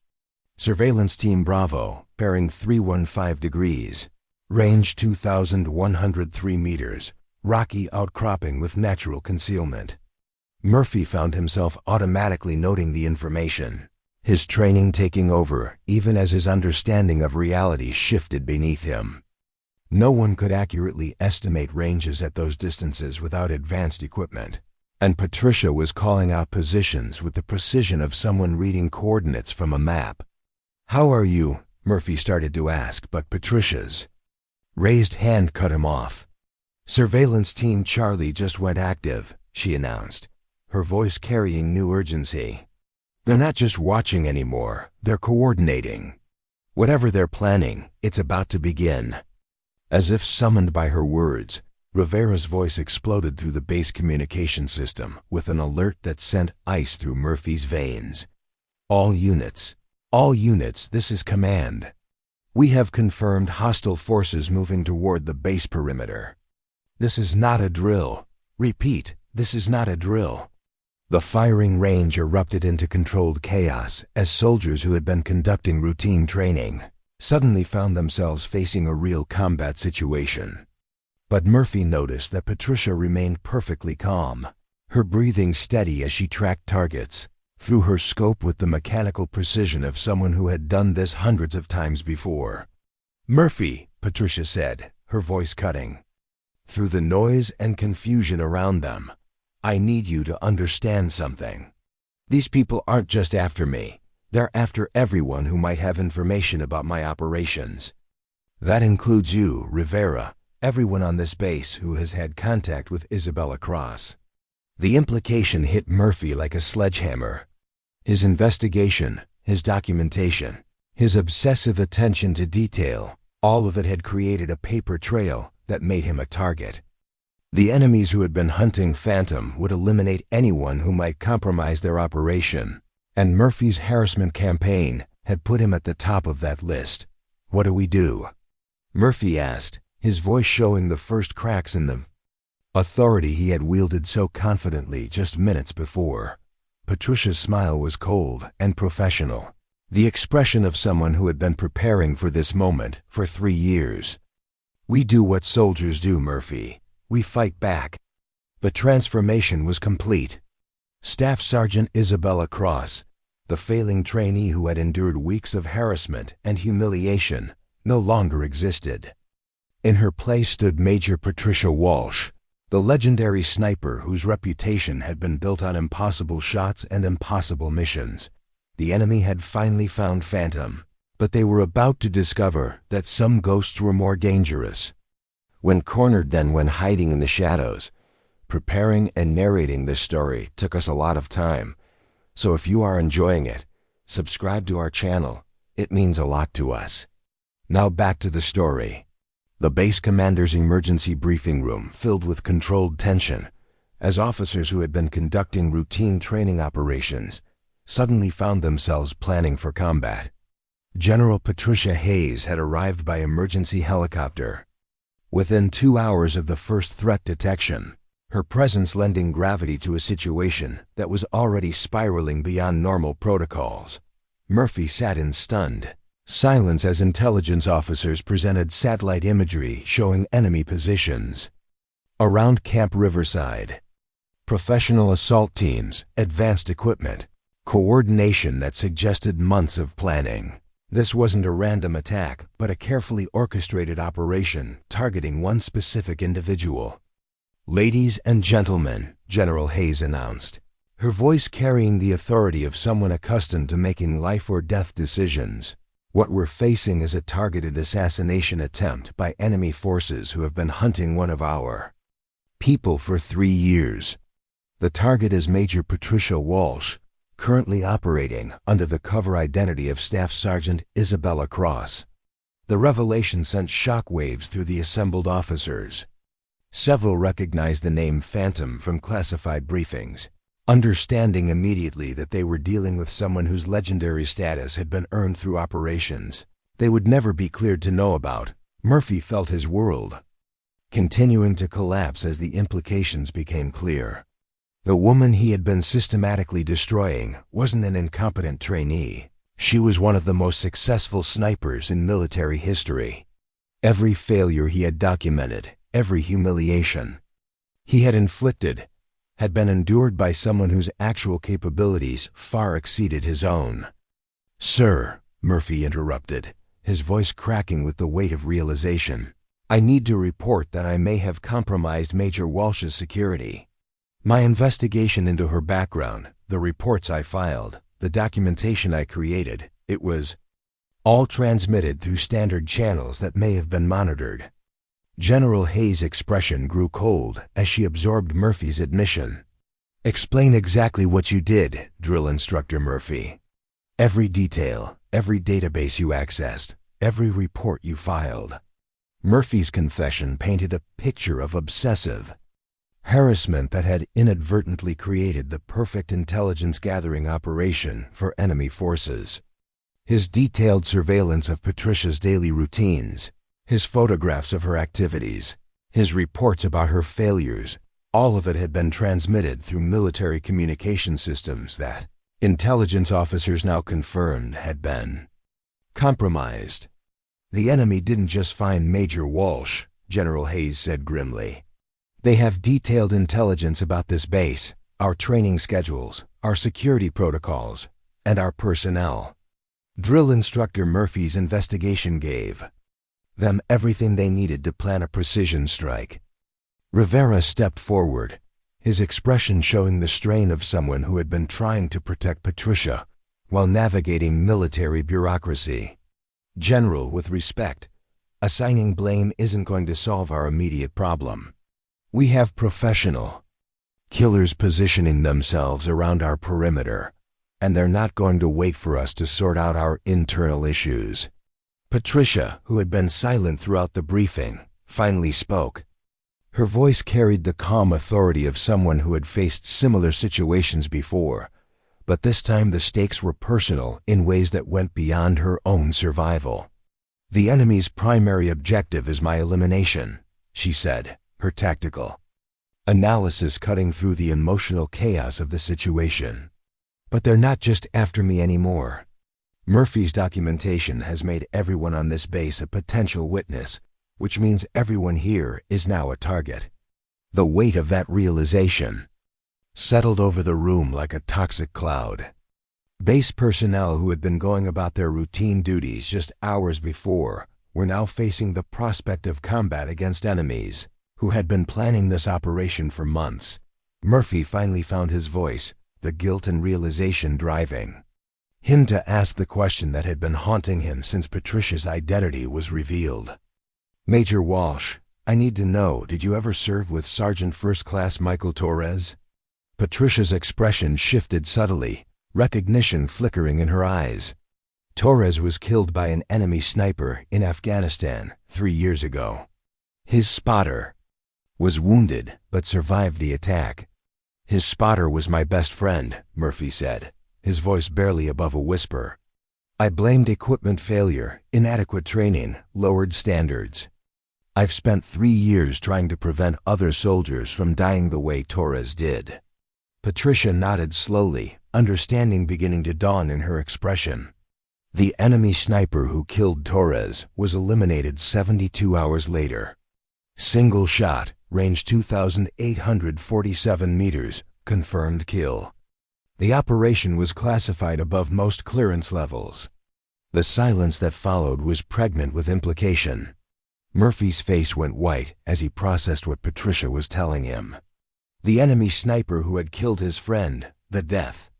Surveillance Team Bravo, bearing 315 degrees, range 2,103 meters, rocky outcropping with natural concealment. Murphy found himself automatically noting the information, his training taking over even as his understanding of reality shifted beneath him. No one could accurately estimate ranges at those distances without advanced equipment, and Patricia was calling out positions with the precision of someone reading coordinates from a map. "How are you?" Murphy started to ask, but Patricia's raised hand cut him off. "Surveillance Team Charlie just went active," she announced, her voice carrying new urgency. They're not just watching anymore, they're coordinating. Whatever they're planning, it's about to begin. As if summoned by her words, Rivera's voice exploded through the base communication system with an alert that sent ice through Murphy's veins. All units, this is command. We have confirmed hostile forces moving toward the base perimeter. This is not a drill. Repeat, this is not a drill. The firing range erupted into controlled chaos as soldiers who had been conducting routine training suddenly found themselves facing a real combat situation. But Murphy noticed that Patricia remained perfectly calm, her breathing steady as she tracked targets, through her scope with the mechanical precision of someone who had done this hundreds of times before. "Murphy," Patricia said, her voice cutting through the noise and confusion around them, "I need you to understand something. These people aren't just after me. They're after everyone who might have information about my operations. That includes you, Rivera, everyone on this base who has had contact with Isabella Cross." The implication hit Murphy like a sledgehammer. His investigation, his documentation, his obsessive attention to detail, all of it had created a paper trail that made him a target. The enemies who had been hunting Phantom would eliminate anyone who might compromise their operation, and Murphy's harassment campaign had put him at the top of that list. "What do we do?" Murphy asked, his voice showing the first cracks in the authority he had wielded so confidently just minutes before. Patricia's smile was cold and professional, the expression of someone who had been preparing for this moment for 3 years. "We do what soldiers do, Murphy. We fight back." The transformation was complete. Staff Sergeant Isabella Cross, the failing trainee who had endured weeks of harassment and humiliation, no longer existed. In her place stood Major Patricia Walsh, the legendary sniper whose reputation had been built on impossible shots and impossible missions. The enemy had finally found Phantom, but they were about to discover that some ghosts were more dangerous. When cornered then when hiding in the shadows, preparing and narrating this story took us a lot of time. So if you are enjoying it, subscribe to our channel. It means a lot to us. Now back to the story. The base commander's emergency briefing room filled with controlled tension as officers who had been conducting routine training operations suddenly found themselves planning for combat. General Patricia Hayes had arrived by emergency helicopter. Within 2 hours of the first threat detection, her presence lending gravity to a situation that was already spiraling beyond normal protocols, Murphy sat in stunned silence as intelligence officers presented satellite imagery showing enemy positions. Around Camp Riverside, professional assault teams, advanced equipment, coordination that suggested months of planning. This wasn't a random attack, but a carefully orchestrated operation targeting one specific individual. "Ladies and gentlemen," General Hayes announced, her voice carrying the authority of someone accustomed to making life or death decisions. "What we're facing is a targeted assassination attempt by enemy forces who have been hunting one of our people for 3 years. The target is Major Patricia Walsh, currently operating under the cover identity of Staff Sergeant Isabella Cross." The revelation sent shockwaves through the assembled officers. Several recognized the name Phantom from classified briefings, understanding immediately that they were dealing with someone whose legendary status had been earned through operations they would never be cleared to know about. Murphy felt his world continuing to collapse as the implications became clear. The woman he had been systematically destroying wasn't an incompetent trainee. She was one of the most successful snipers in military history. Every failure he had documented, every humiliation he had inflicted, had been endured by someone whose actual capabilities far exceeded his own. "Sir," Murphy interrupted, his voice cracking with the weight of realization, "I need to report that I may have compromised Major Walsh's security. My investigation into her background, the reports I filed, the documentation I created, it was all transmitted through standard channels that may have been monitored." General Hayes' expression grew cold as she absorbed Murphy's admission. Explain exactly what you did, Drill Instructor Murphy. Every detail, every database you accessed, every report you filed. Murphy's confession painted a picture of obsessive harassment that had inadvertently created the perfect intelligence-gathering operation for enemy forces. His detailed surveillance of Patricia's daily routines, his photographs of her activities, his reports about her failures, all of it had been transmitted through military communication systems that intelligence officers now confirmed had been compromised. The enemy didn't just find Major Walsh, General Hayes said grimly. They have detailed intelligence about this base, our training schedules, our security protocols, and our personnel. Drill Instructor Murphy's investigation gave them everything they needed to plan a precision strike. Rivera stepped forward, his expression showing the strain of someone who had been trying to protect Patricia while navigating military bureaucracy. General, with respect, assigning blame isn't going to solve our immediate problem. We have professional killers positioning themselves around our perimeter, and they're not going to wait for us to sort out our internal issues. Patricia, who had been silent throughout the briefing, finally spoke. Her voice carried the calm authority of someone who had faced similar situations before, but this time the stakes were personal in ways that went beyond her own survival. The enemy's primary objective is my elimination, she said, her tactical analysis cutting through the emotional chaos of the situation. But they're not just after me anymore. Murphy's documentation has made everyone on this base a potential witness, which means everyone here is now a target. The weight of that realization settled over the room like a toxic cloud. Base personnel who had been going about their routine duties just hours before were now facing the prospect of combat against enemies who had been planning this operation for months. Murphy finally found his voice, the guilt and realization driving him to ask the question that had been haunting him since Patricia's identity was revealed. Major Walsh, I need to know, did you ever serve with Sergeant First Class Michael Torres? Patricia's expression shifted subtly, recognition flickering in her eyes. Torres was killed by an enemy sniper in Afghanistan 3 years ago. His spotter was wounded but survived the attack. His spotter was my best friend, Murphy said, his voice barely above a whisper. I blamed equipment failure, inadequate training, lowered standards. I've spent 3 years trying to prevent other soldiers from dying the way Torres did. Patricia nodded slowly, understanding beginning to dawn in her expression. The enemy sniper who killed Torres was eliminated 72 hours later. Single shot, range 2,847 meters, confirmed kill. The operation was classified above most clearance levels. The silence that followed was pregnant with implication. Murphy's face went white as he processed what Patricia was telling him. The enemy sniper who had killed his friend, the death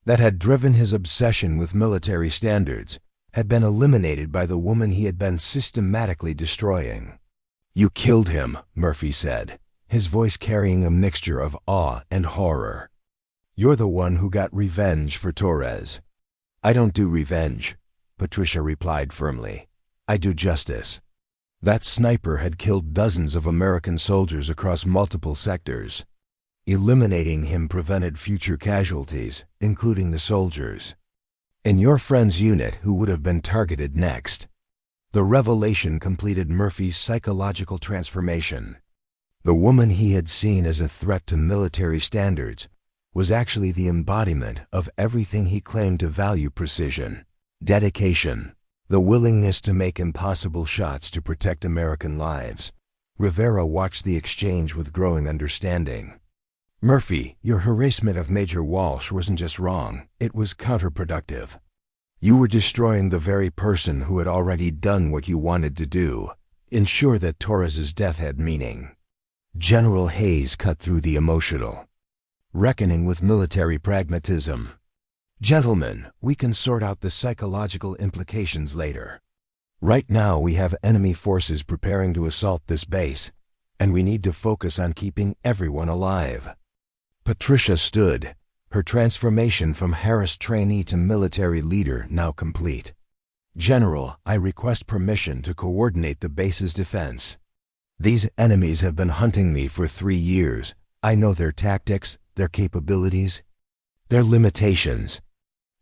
that had driven his obsession with military standards, had been eliminated by the woman he had been systematically destroying. You killed him, Murphy said, his voice carrying a mixture of awe and horror. You're the one who got revenge for Torres. I don't do revenge, Patricia replied firmly. I do justice. That sniper had killed dozens of American soldiers across multiple sectors. Eliminating him prevented future casualties, including the soldiers in your friend's unit who would have been targeted next. The revelation completed Murphy's psychological transformation. The woman he had seen as a threat to military standards was actually the embodiment of everything he claimed to value: precision, dedication, the willingness to make impossible shots to protect American lives. Rivera watched the exchange with growing understanding. Murphy, your harassment of Major Walsh wasn't just wrong, it was counterproductive. You were destroying the very person who had already done what you wanted to do, ensure that Torres's death had meaning. General Hayes cut through the emotional, reckoning with military pragmatism. Gentlemen, we can sort out the psychological implications later. Right now we have enemy forces preparing to assault this base, and we need to focus on keeping everyone alive. Patricia stood, her transformation from harassed trainee to military leader now complete. "General, I request permission to coordinate the base's defense. These enemies have been hunting me for 3 years. I know their tactics, their capabilities, their limitations.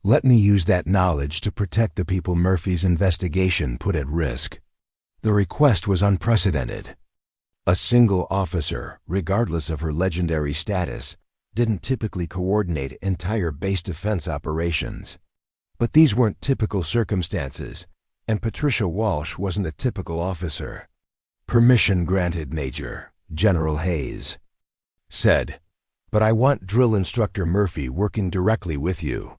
Let me use that knowledge to protect the people Murphy's investigation put at risk." The request was unprecedented. A single officer, regardless of her legendary status, didn't typically coordinate entire base defense operations. But these weren't typical circumstances, and Patricia Walsh wasn't a typical officer. "Permission granted, Major," General Hayes said. "But I want Drill Instructor Murphy working directly with you.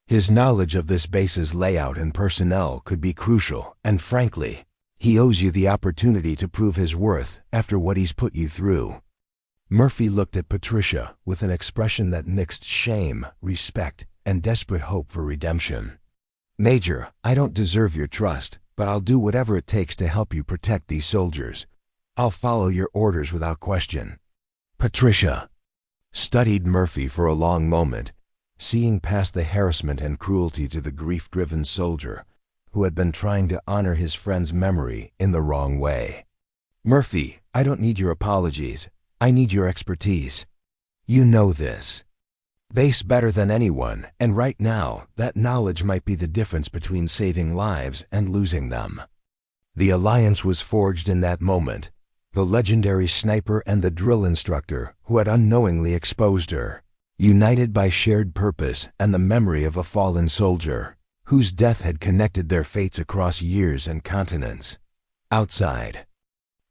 His knowledge of this base's layout and personnel could be crucial, and frankly, he owes you the opportunity to prove his worth after what he's put you through." Murphy looked at Patricia with an expression that mixed shame, respect, and desperate hope for redemption. "Major, I don't deserve your trust, but I'll do whatever it takes to help you protect these soldiers. I'll follow your orders without question." Patricia studied Murphy for a long moment, seeing past the harassment and cruelty to the grief-driven soldier who had been trying to honor his friend's memory in the wrong way. "Murphy, I don't need your apologies. I need your expertise. You know this base better than anyone, and right now, that knowledge might be the difference between saving lives and losing them." The alliance was forged in that moment, the legendary sniper and the drill instructor who had unknowingly exposed her, united by shared purpose and the memory of a fallen soldier, whose death had connected their fates across years and continents. Outside,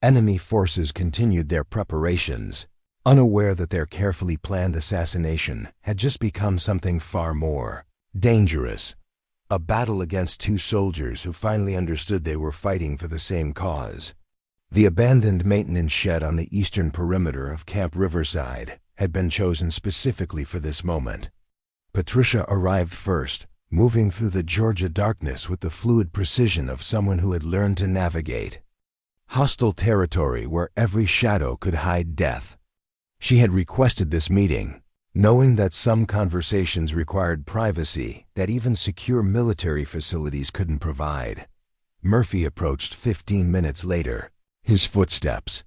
enemy forces continued their preparations, unaware that their carefully planned assassination had just become something far more dangerous. A battle against 2 soldiers who finally understood they were fighting for the same cause. The abandoned maintenance shed on the eastern perimeter of Camp Riverside had been chosen specifically for this moment. Patricia arrived first, moving through the Georgia darkness with the fluid precision of someone who had learned to navigate hostile territory where every shadow could hide death. She had requested this meeting, knowing that some conversations required privacy that even secure military facilities couldn't provide. Murphy approached 15 minutes later, his footsteps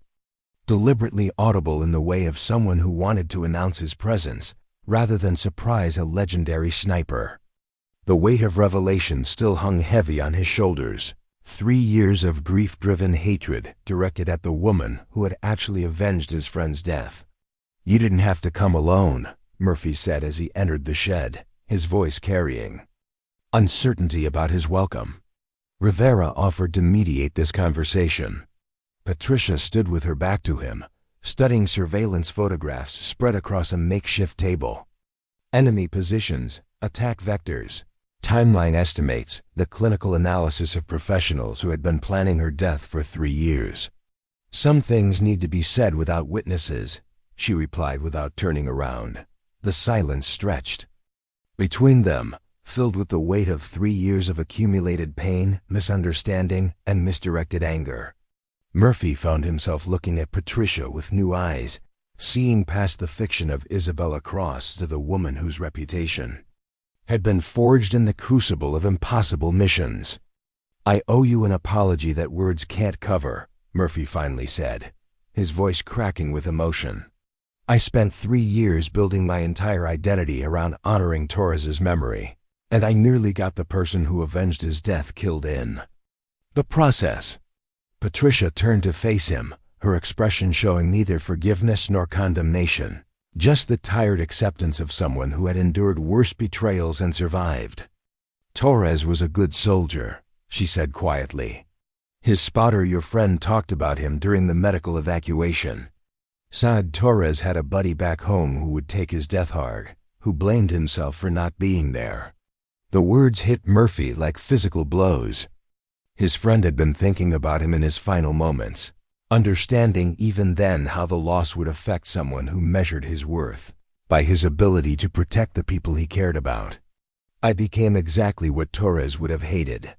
deliberately audible in the way of someone who wanted to announce his presence rather than surprise a legendary sniper. The weight of revelation still hung heavy on his shoulders. 3 years of grief-driven hatred directed at the woman who had actually avenged his friend's death. "You didn't have to come alone," Murphy said as he entered the shed, his voice carrying uncertainty about his welcome. Rivera offered to mediate this conversation. Patricia stood with her back to him, studying surveillance photographs spread across a makeshift table. Enemy positions, attack vectors, timeline estimates, the clinical analysis of professionals who had been planning her death for 3 years. "Some things need to be said without witnesses," she replied without turning around. The silence stretched between them, filled with the weight of 3 years of accumulated pain, misunderstanding, and misdirected anger. Murphy found himself looking at Patricia with new eyes, seeing past the fiction of Isabella Cross to the woman whose reputation had been forged in the crucible of impossible missions. "I owe you an apology that words can't cover," Murphy finally said, his voice cracking with emotion. "I spent 3 years building my entire identity around honoring Torres's memory, and I nearly got the person who avenged his death killed in the process." Patricia turned to face him, her expression showing neither forgiveness nor condemnation, just the tired acceptance of someone who had endured worse betrayals and survived. "Torres was a good soldier," she said quietly. "His spotter, your friend, talked about him during the medical evacuation. Saad Torres had a buddy back home who would take his death hard, who blamed himself for not being there." The words hit Murphy like physical blows. His friend had been thinking about him in his final moments, understanding even then how the loss would affect someone who measured his worth by his ability to protect the people he cared about. "I became exactly what Torres would have hated,"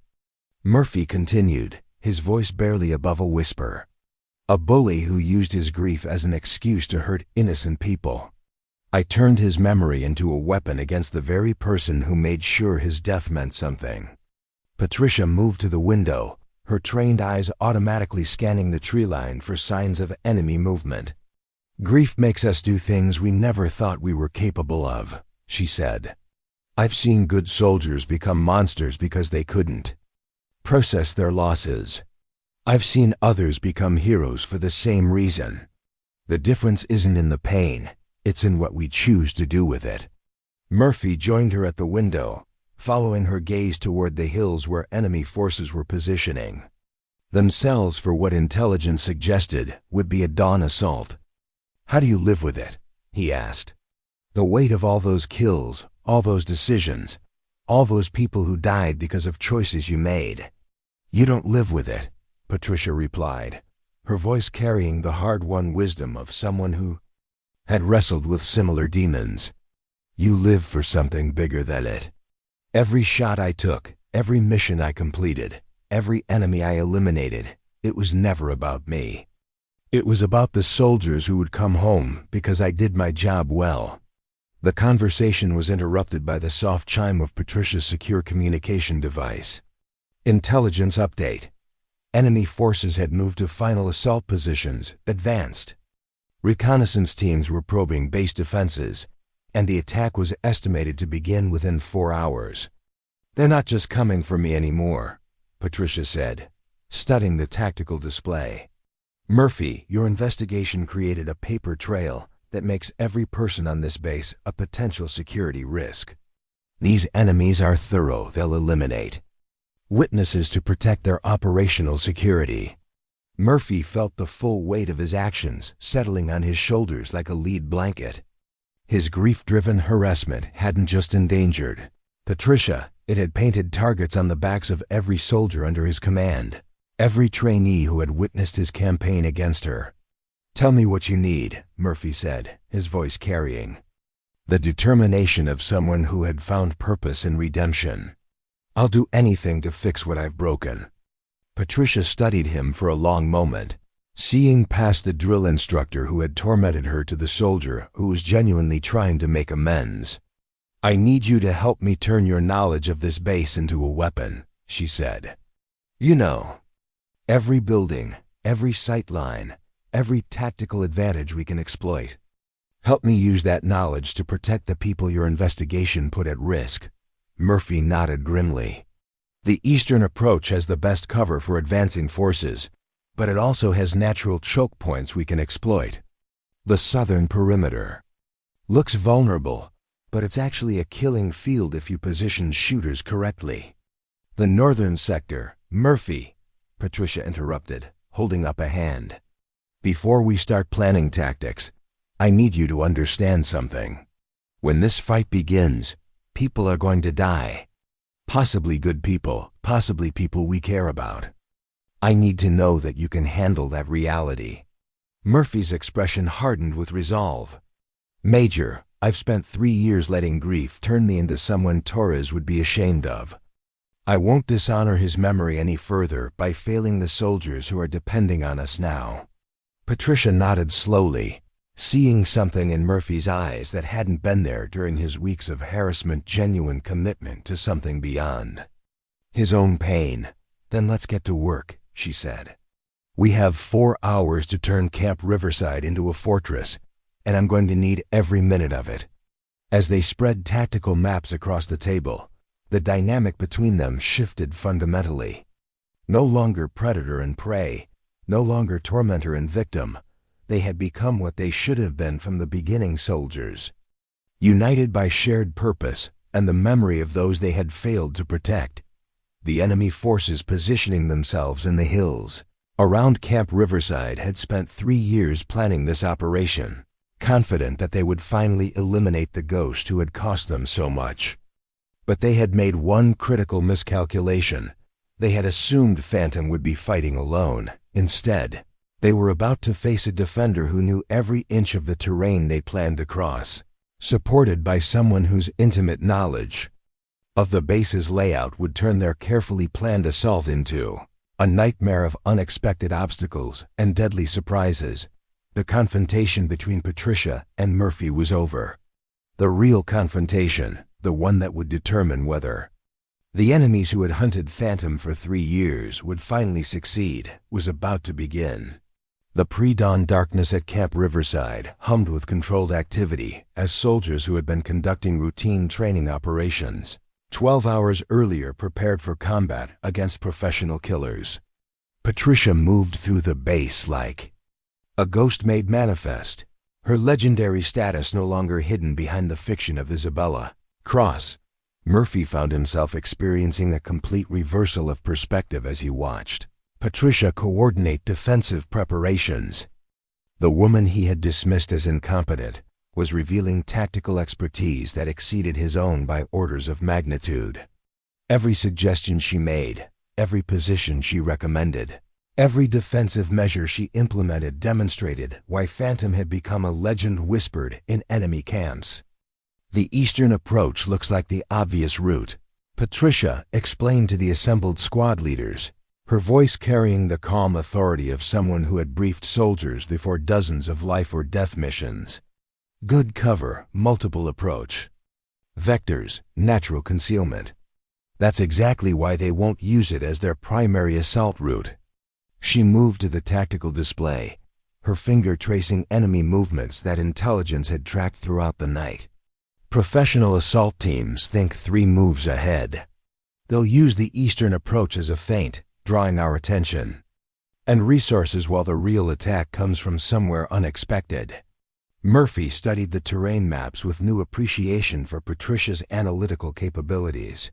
Murphy continued, his voice barely above a whisper. "A bully who used his grief as an excuse to hurt innocent people. I turned his memory into a weapon against the very person who made sure his death meant something. Patricia moved to the window, her trained eyes automatically scanning the tree line for signs of enemy movement. Grief makes us do things we never thought we were capable of, she said. I've seen good soldiers become monsters because they couldn't process their losses. I've seen others become heroes for the same reason. The difference isn't in the pain, it's in what we choose to do with it. Murphy joined her at the window, following her gaze toward the hills where enemy forces were positioning themselves for what intelligence suggested would be a dawn assault. How do you live with it? He asked. The weight of all those kills, all those decisions, all those people who died because of choices you made. You don't live with it, Patricia replied, her voice carrying the hard-won wisdom of someone who had wrestled with similar demons. You live for something bigger than it. Every shot I took, every mission I completed, every enemy I eliminated, it was never about me. It was about the soldiers who would come home because I did my job well. The conversation was interrupted by the soft chime of Patricia's secure communication device. Intelligence update. Enemy forces had moved to final assault positions, advanced. Reconnaissance teams were probing base defenses, and the attack was estimated to begin within 4 hours. They're not just coming for me anymore, Patricia said, studying the tactical display. Murphy, your investigation created a paper trail that makes every person on this base a potential security risk. These enemies are thorough, they'll eliminate witnesses to protect their operational security. Murphy felt the full weight of his actions settling on his shoulders like a lead blanket. His grief-driven harassment hadn't just endangered Patricia, it had painted targets on the backs of every soldier under his command, every trainee who had witnessed his campaign against her. Tell me what you need, Murphy said, his voice carrying the determination of someone who had found purpose in redemption. I'll do anything to fix what I've broken. Patricia studied him for a long moment, seeing past the drill instructor who had tormented her to the soldier who was genuinely trying to make amends. I need you to help me turn your knowledge of this base into a weapon, she said. You know, every building, every sight line, every tactical advantage we can exploit. Help me use that knowledge to protect the people your investigation put at risk. Murphy nodded grimly. The eastern approach has the best cover for advancing forces, but it also has natural choke points we can exploit. The southern perimeter looks vulnerable, but it's actually a killing field if you position shooters correctly. The northern sector, Murphy, Patricia interrupted, holding up a hand. Before we start planning tactics, I need you to understand something. When this fight begins, people are going to die. Possibly good people, possibly people we care about. I need to know that you can handle that reality. Murphy's expression hardened with resolve. Major, I've spent 3 years letting grief turn me into someone Torres would be ashamed of. I won't dishonor his memory any further by failing the soldiers who are depending on us now. Patricia nodded slowly, seeing something in Murphy's eyes that hadn't been there during his weeks of harassment, genuine commitment to something beyond his own pain. Then let's get to work, she said. We have 4 hours to turn Camp Riverside into a fortress, and I'm going to need every minute of it. As they spread tactical maps across the table, the dynamic between them shifted fundamentally. No longer predator and prey, no longer tormentor and victim, they had become what they should have been from the beginning: soldiers, united by shared purpose and the memory of those they had failed to protect. The enemy forces positioning themselves in the hills around Camp Riverside had spent 3 years planning this operation, confident that they would finally eliminate the ghost who had cost them so much. But they had made one critical miscalculation. They had assumed Phantom would be fighting alone. Instead, they were about to face a defender who knew every inch of the terrain they planned to cross, supported by someone whose intimate knowledge of the base's layout would turn their carefully planned assault into a nightmare of unexpected obstacles and deadly surprises. The confrontation between Patricia and Murphy was over. The real confrontation, the one that would determine whether the enemies who had hunted Phantom for 3 years would finally succeed, was about to begin. The pre-dawn darkness at Camp Riverside hummed with controlled activity as soldiers who had been conducting routine training operations 12 hours earlier prepared for combat against professional killers. Patricia moved through the base like a ghost made manifest, her legendary status no longer hidden behind the fiction of Isabella Cross. Murphy found himself experiencing a complete reversal of perspective as he watched Patricia coordinate defensive preparations. The woman he had dismissed as incompetent was revealing tactical expertise that exceeded his own by orders of magnitude. Every suggestion she made, every position she recommended, every defensive measure she implemented demonstrated why Phantom had become a legend whispered in enemy camps. The Eastern approach looks like the obvious route, Patricia explained to the assembled squad leaders, her voice carrying the calm authority of someone who had briefed soldiers before dozens of life-or-death missions. Good cover, multiple approach. Vectors, natural concealment. That's exactly why they won't use it as their primary assault route. She moved to the tactical display, her finger tracing enemy movements that intelligence had tracked throughout the night. Professional assault teams think 3 moves ahead. They'll use the Eastern approach as a feint, drawing our attention and resources while the real attack comes from somewhere unexpected. Murphy studied the terrain maps with new appreciation for Patricia's analytical capabilities.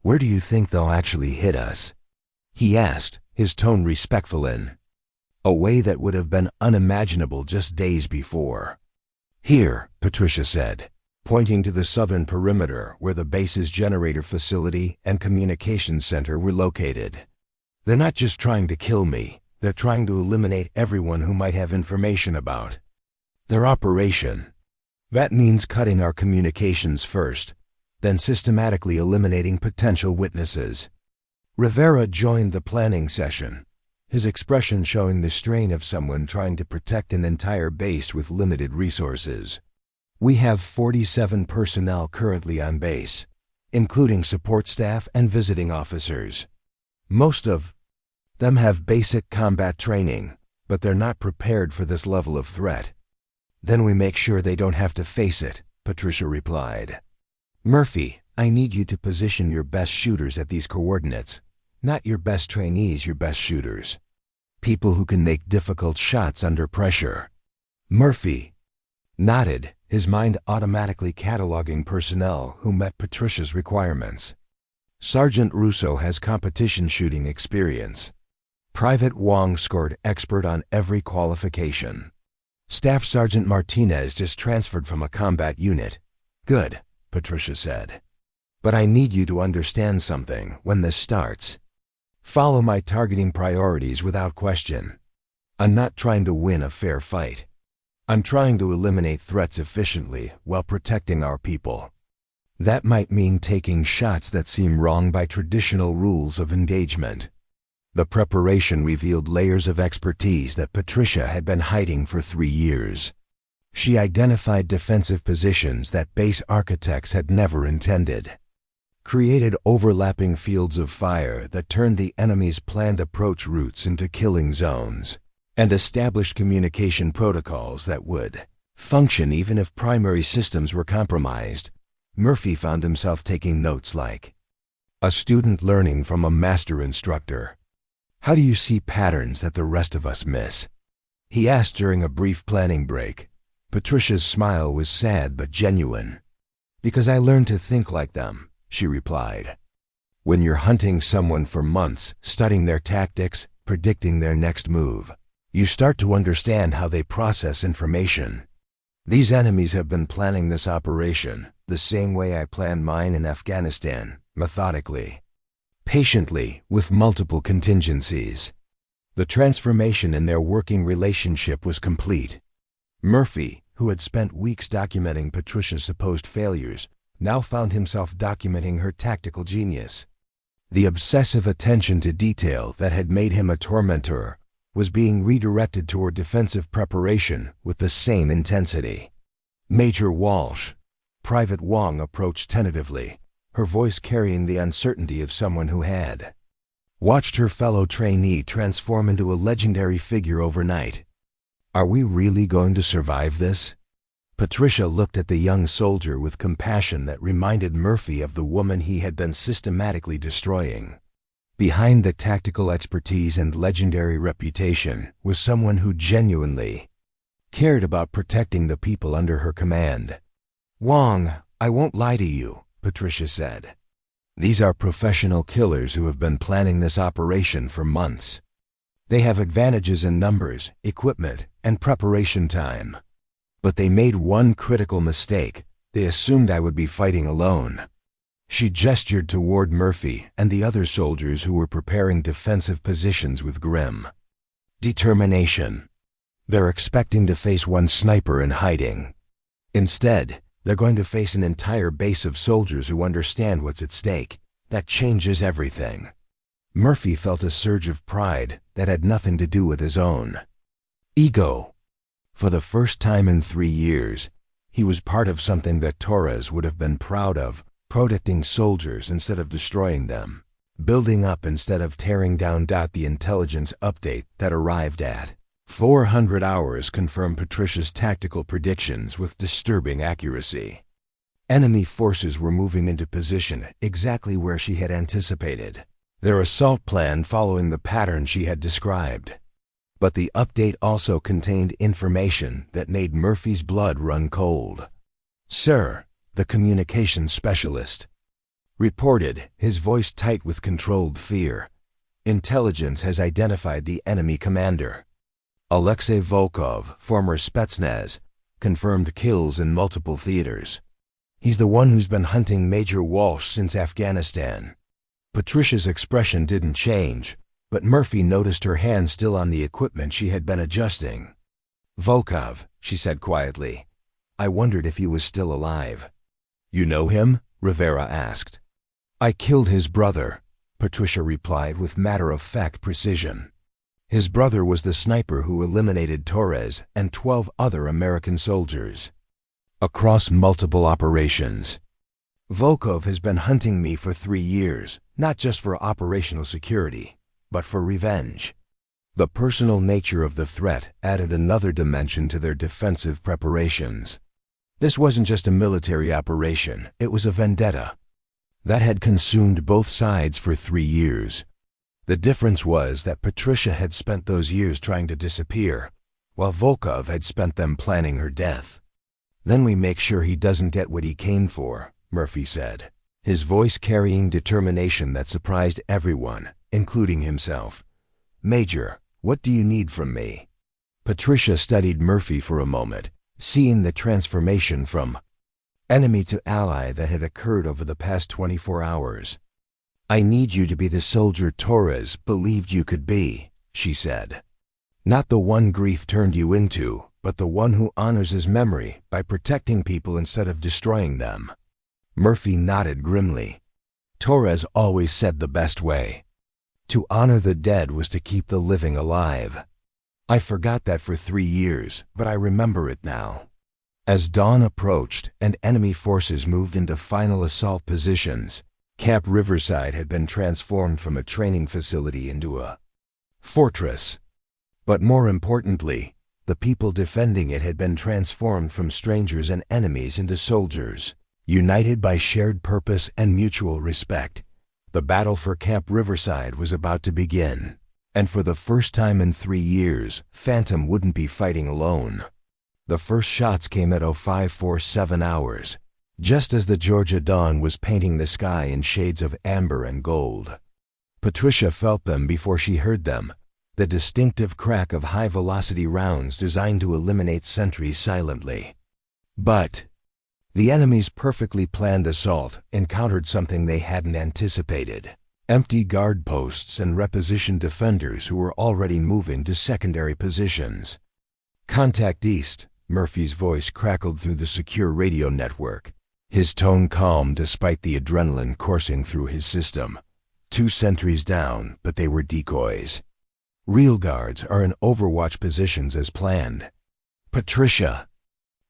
"Where do you think they'll actually hit us?" he asked, his tone respectful in a way that would have been unimaginable just days before. "Here," Patricia said, pointing to the southern perimeter where the base's generator facility and communications center were located. "They're not just trying to kill me, they're trying to eliminate everyone who might have information about their operation. That means cutting our communications first, then systematically eliminating potential witnesses." Rivera joined the planning session, his expression showing the strain of someone trying to protect an entire base with limited resources. "We have 47 personnel currently on base, including support staff and visiting officers. Most of them have basic combat training, but they're not prepared for this level of threat. Then we make sure they don't have to face it," Patricia replied. "Murphy, I need you to position your best shooters at these coordinates. Not your best trainees, your best shooters. People who can make difficult shots under pressure." Murphy nodded, his mind automatically cataloging personnel who met Patricia's requirements. Sergeant Russo has competition shooting experience. Private Wong scored expert on every qualification. Staff Sergeant Martinez just transferred from a combat unit. "Good," Patricia said. "But I need you to understand something when this starts. Follow my targeting priorities without question. I'm not trying to win a fair fight. I'm trying to eliminate threats efficiently while protecting our people. That might mean taking shots that seem wrong by traditional rules of engagement." The preparation revealed layers of expertise that Patricia had been hiding for 3 years. She identified defensive positions that base architects had never intended, created overlapping fields of fire that turned the enemy's planned approach routes into killing zones, and established communication protocols that would function even if primary systems were compromised. Murphy found himself taking notes like a student learning from a master instructor. "How do you see patterns that the rest of us miss?" he asked during a brief planning break. Patricia's smile was sad but genuine. "Because I learned to think like them," she replied. "When you're hunting someone for months, studying their tactics, predicting their next move, you start to understand how they process information. These enemies have been planning this operation the same way I planned mine in Afghanistan, methodically, patiently, with multiple contingencies." The transformation in their working relationship was complete. Murphy, who had spent weeks documenting Patricia's supposed failures, now found himself documenting her tactical genius. The obsessive attention to detail that had made him a tormentor was being redirected toward defensive preparation with the same intensity. "Major Walsh, Private Wong approached tentatively, her voice carrying the uncertainty of someone who had watched her fellow trainee transform into a legendary figure overnight. Are we really going to survive this? Patricia looked at the young soldier with compassion that reminded Murphy of the woman he had been systematically destroying. Behind the tactical expertise and legendary reputation was someone who genuinely cared about protecting the people under her command. "Wong, I won't lie to you," Patricia said. "These are professional killers who have been planning this operation for months. They have advantages in numbers, equipment, and preparation time. But they made one critical mistake. They assumed I would be fighting alone." She gestured toward Murphy and the other soldiers who were preparing defensive positions with grim determination. They're expecting to face one sniper in hiding. Instead, they're going to face an entire base of soldiers who understand what's at stake. That changes everything. Murphy felt a surge of pride that had nothing to do with his own ego. For the first time in 3 years, he was part of something that Torres would have been proud of, protecting soldiers instead of destroying them, building up instead of tearing down. The intelligence update that arrived at 400 hours confirmed Patricia's tactical predictions with disturbing accuracy. Enemy forces were moving into position exactly where she had anticipated, their assault plan following the pattern she had described. But the update also contained information that made Murphy's blood run cold. "Sir," the communications specialist reported, his voice tight with controlled fear, "intelligence has identified the enemy commander. Alexei Volkov, former Spetsnaz, confirmed kills in multiple theaters. He's the one who's been hunting Major Walsh since Afghanistan." Patricia's expression didn't change, but Murphy noticed her hand still on the equipment she had been adjusting. "Volkov," she said quietly. "I wondered if he was still alive." "You know him?" Rivera asked. "I killed his brother," Patricia replied with matter-of-fact precision. His brother was the sniper who eliminated Torres and 12 other American soldiers across multiple operations. "Volkov has been hunting me for 3 years, not just for operational security, but for revenge." The personal nature of the threat added another dimension to their defensive preparations. This wasn't just a military operation, it was a vendetta that had consumed both sides for 3 years. The difference was that Patricia had spent those years trying to disappear, while Volkov had spent them planning her death. "Then we make sure he doesn't get what he came for," Murphy said, his voice carrying determination that surprised everyone, including himself. "Major, what do you need from me?" Patricia studied Murphy for a moment, seeing the transformation from enemy to ally that had occurred over the past 24 hours. "I need you to be the soldier Torres believed you could be," she said. "Not the one grief turned you into, but the one who honors his memory by protecting people instead of destroying them." Murphy nodded grimly. "Torres always said the best way to honor the dead was to keep the living alive. I forgot that for 3 years, but I remember it now." As dawn approached and enemy forces moved into final assault positions, Camp Riverside had been transformed from a training facility into a fortress. But more importantly, the people defending it had been transformed from strangers and enemies into soldiers, united by shared purpose and mutual respect. The battle for Camp Riverside was about to begin, and for the first time in 3 years, Phantom wouldn't be fighting alone. The first shots came at 0547 hours, just as the Georgia dawn was painting the sky in shades of amber and gold. Patricia felt them before she heard them, the distinctive crack of high-velocity rounds designed to eliminate sentries silently. But the enemy's perfectly planned assault encountered something they hadn't anticipated: empty guard posts and repositioned defenders who were already moving to secondary positions. "Contact east," Murphy's voice crackled through the secure radio network, his tone calm despite the adrenaline coursing through his system. 2 sentries down, but they were decoys. Real guards are in overwatch positions as planned. "Patricia,"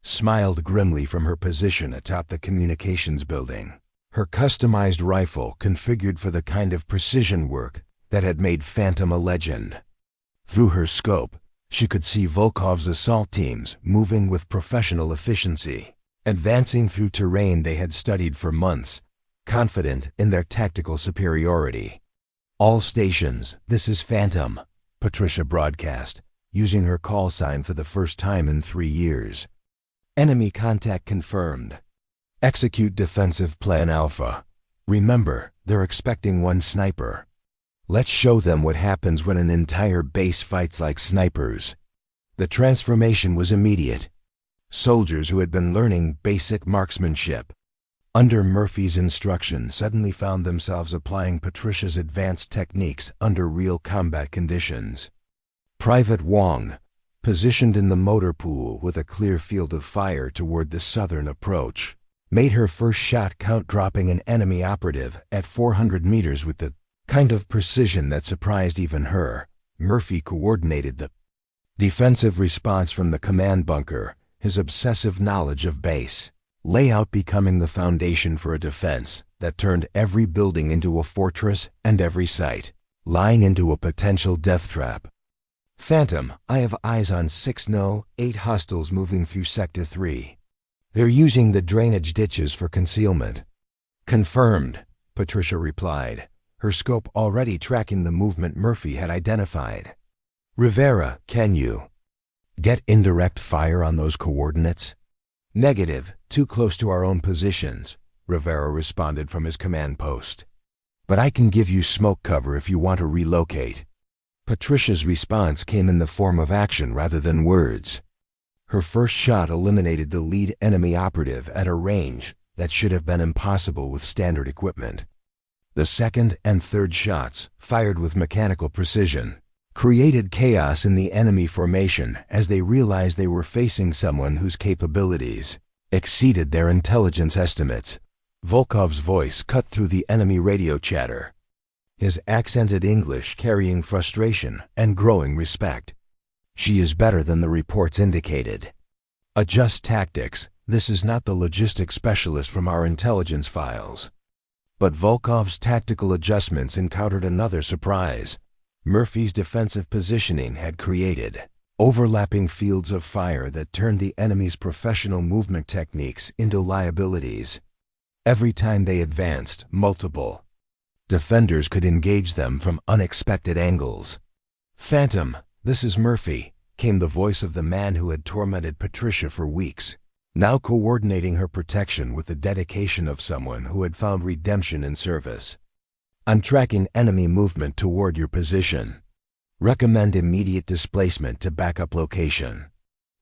smiled grimly from her position atop the communications building. Her customized rifle configured for the kind of precision work that had made Phantom a legend. Through her scope, she could see Volkov's assault teams moving with professional efficiency, advancing through terrain they had studied for months, confident in their tactical superiority. "All stations, this is Phantom," Patricia broadcast, using her call sign for the first time in 3 years. "Enemy contact confirmed. Execute defensive plan Alpha. Remember, they're expecting one sniper. Let's show them what happens when an entire base fights like snipers." The transformation was immediate. Soldiers who had been learning basic marksmanship under Murphy's instruction suddenly found themselves applying Patricia's advanced techniques under real combat conditions. Private Wong, positioned in the motor pool with a clear field of fire toward the southern approach, made her first shot count, dropping an enemy operative at 400 meters with the kind of precision that surprised even her. Murphy coordinated the defensive response from the command bunker, his obsessive knowledge of base layout becoming the foundation for a defense that turned every building into a fortress and every site lying into a potential death trap. "Phantom, I have eyes on 6 No. 8 hostiles moving through Sector 3. They're using the drainage ditches for concealment." "Confirmed," Patricia replied, her scope already tracking the movement Murphy had identified. "Rivera, can you get indirect fire on those coordinates?" "Negative, too close to our own positions," Rivera responded from his command post. "But I can give you smoke cover if you want to relocate." Patricia's response came in the form of action rather than words. Her first shot eliminated the lead enemy operative at a range that should have been impossible with standard equipment. The second and third shots, fired with mechanical precision, created chaos in the enemy formation as they realized they were facing someone whose capabilities exceeded their intelligence estimates. Volkov's voice cut through the enemy radio chatter, his accented English carrying frustration and growing respect. "She is better than the reports indicated. Adjust tactics. This is not the logistics specialist from our intelligence files." But Volkov's tactical adjustments encountered another surprise. Murphy's defensive positioning had created overlapping fields of fire that turned the enemy's professional movement techniques into liabilities. Every time they advanced, multiple defenders could engage them from unexpected angles. "Phantom, this is Murphy," came the voice of the man who had tormented Patricia for weeks, now coordinating her protection with the dedication of someone who had found redemption in service. "I'm tracking enemy movement toward your position. Recommend immediate displacement to backup location."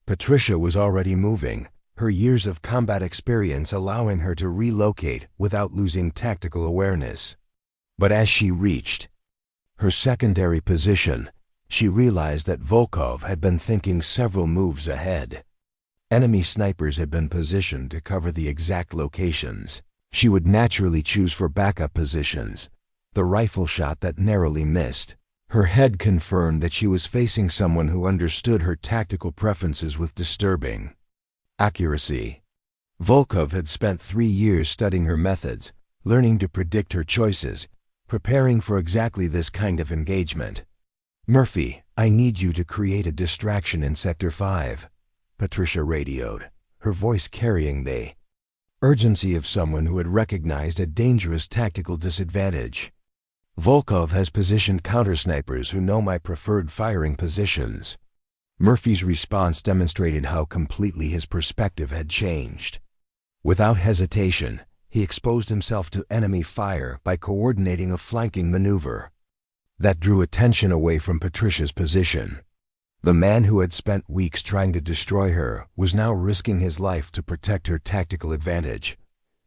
Patricia was already moving, her years of combat experience allowing her to relocate without losing tactical awareness. But as she reached her secondary position, she realized that Volkov had been thinking several moves ahead. Enemy snipers had been positioned to cover the exact locations she would naturally choose for backup positions. The rifle shot that narrowly missed her head confirmed that she was facing someone who understood her tactical preferences with disturbing accuracy. Volkov had spent 3 years studying her methods, learning to predict her choices, preparing for exactly this kind of engagement. "Murphy, I need you to create a distraction in Sector 5, Patricia radioed, her voice carrying the urgency of someone who had recognized a dangerous tactical disadvantage. "Volkov has positioned countersnipers who know my preferred firing positions." Murphy's response demonstrated how completely his perspective had changed. Without hesitation, he exposed himself to enemy fire by coordinating a flanking maneuver that drew attention away from Patricia's position. The man who had spent weeks trying to destroy her was now risking his life to protect her tactical advantage.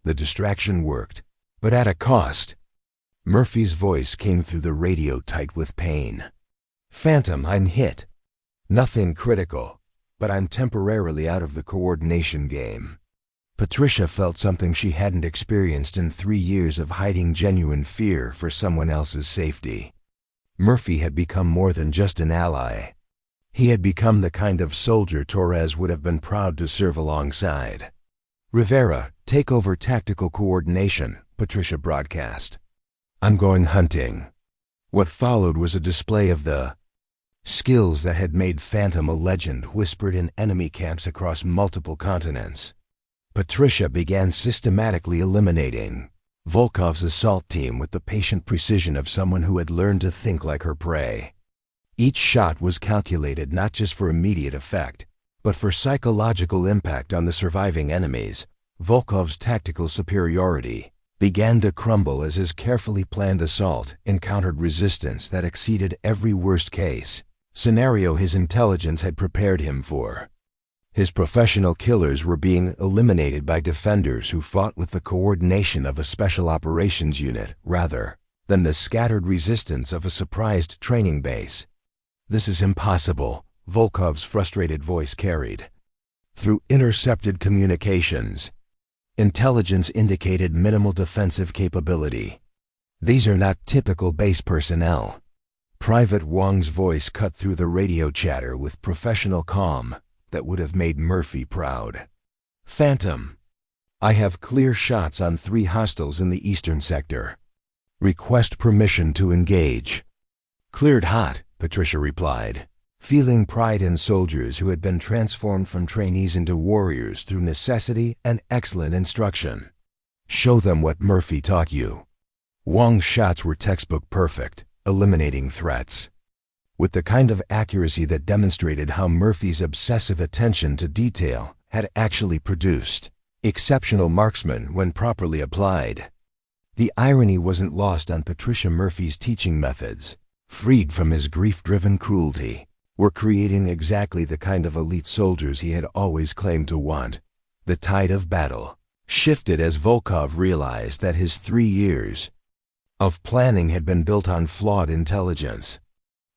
The distraction worked, but at a cost. Murphy's voice came through the radio tight with pain. "Phantom, I'm hit. Nothing critical, but I'm temporarily out of the coordination game." Patricia felt something she hadn't experienced in 3 years of hiding genuine fear for someone else's safety. Murphy had become more than just an ally. He had become the kind of soldier Torres would have been proud to serve alongside. "Rivera, take over tactical coordination," Patricia broadcast. "I'm going hunting." What followed was a display of the skills that had made Phantom a legend whispered in enemy camps across multiple continents. Patricia began systematically eliminating Volkov's assault team with the patient precision of someone who had learned to think like her prey. Each shot was calculated not just for immediate effect, but for psychological impact on the surviving enemies. Volkov's tactical superiority began to crumble as his carefully planned assault encountered resistance that exceeded every worst-case scenario his intelligence had prepared him for. His professional killers were being eliminated by defenders who fought with the coordination of a special operations unit rather than the scattered resistance of a surprised training base. "This is impossible," Volkov's frustrated voice carried through intercepted communications. Intelligence indicated minimal defensive capability. "These are not typical base personnel." Private Wong's voice cut through the radio chatter with professional calm that would have made Murphy proud. "Phantom, I have clear shots on 3 hostiles in the eastern sector. Request permission to engage." "Cleared hot," Patricia replied, feeling pride in soldiers who had been transformed from trainees into warriors through necessity and excellent instruction. "Show them what Murphy taught you." Wong's shots were textbook perfect, eliminating threats with the kind of accuracy that demonstrated how Murphy's obsessive attention to detail had actually produced exceptional marksmen when properly applied. The irony wasn't lost on Patricia. Murphy's teaching methods, freed from his grief-driven cruelty, were creating exactly the kind of elite soldiers he had always claimed to want. The tide of battle shifted as Volkov realized that his 3 years of planning had been built on flawed intelligence.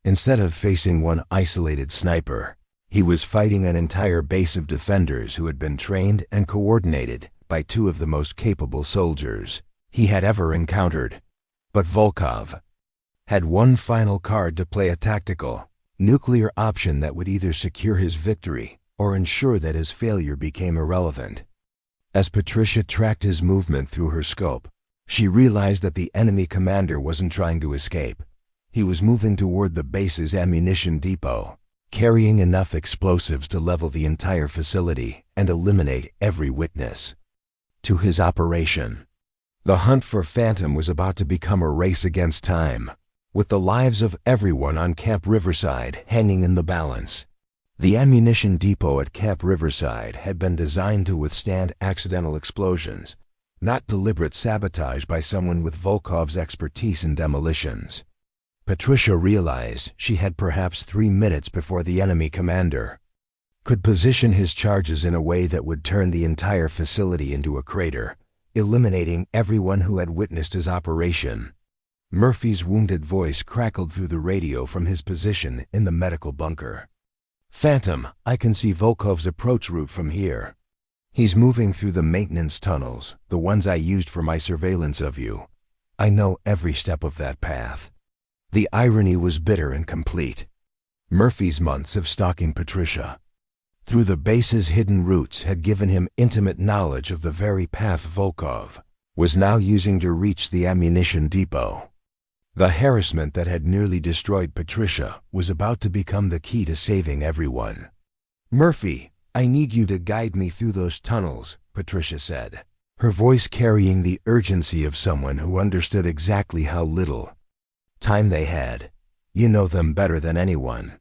Instead of facing one isolated sniper, he was fighting an entire base of defenders who had been trained and coordinated by 2 of the most capable soldiers he had ever encountered. But Volkov had one final card to play: a tactical, nuclear option that would either secure his victory or ensure that his failure became irrelevant. As Patricia tracked his movement through her scope, she realized that the enemy commander wasn't trying to escape. He was moving toward the base's ammunition depot, carrying enough explosives to level the entire facility and eliminate every witness to his operation. The hunt for Phantom was about to become a race against time, with the lives of everyone on Camp Riverside hanging in the balance. The ammunition depot at Camp Riverside had been designed to withstand accidental explosions, not deliberate sabotage by someone with Volkov's expertise in demolitions. Patricia realized she had perhaps 3 minutes before the enemy commander could position his charges in a way that would turn the entire facility into a crater, eliminating everyone who had witnessed his operation. Murphy's wounded voice crackled through the radio from his position in the medical bunker. "Phantom, I can see Volkov's approach route from here. He's moving through the maintenance tunnels, the ones I used for my surveillance of you. I know every step of that path." The irony was bitter and complete. Murphy's months of stalking Patricia through the base's hidden routes had given him intimate knowledge of the very path Volkov was now using to reach the ammunition depot. The harassment that had nearly destroyed Patricia was about to become the key to saving everyone. "Murphy, I need you to guide me through those tunnels," Patricia said, her voice carrying the urgency of someone who understood exactly how little time they had. "You know them better than anyone."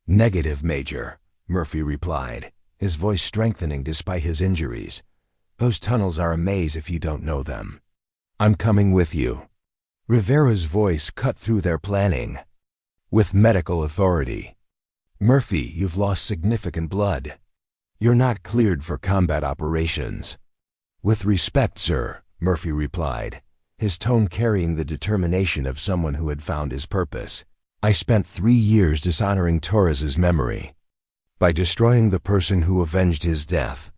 "Negative, Major," Murphy replied, his voice strengthening despite his injuries. "Those tunnels are a maze if you don't know them." "I'm coming with you." Rivera's voice cut through their planning with medical authority. "Murphy, you've lost significant blood. You're not cleared for combat operations." "With respect, sir," Murphy replied, his tone carrying the determination of someone who had found his purpose. "I spent 3 years dishonoring Torres's memory by destroying the person who avenged his death.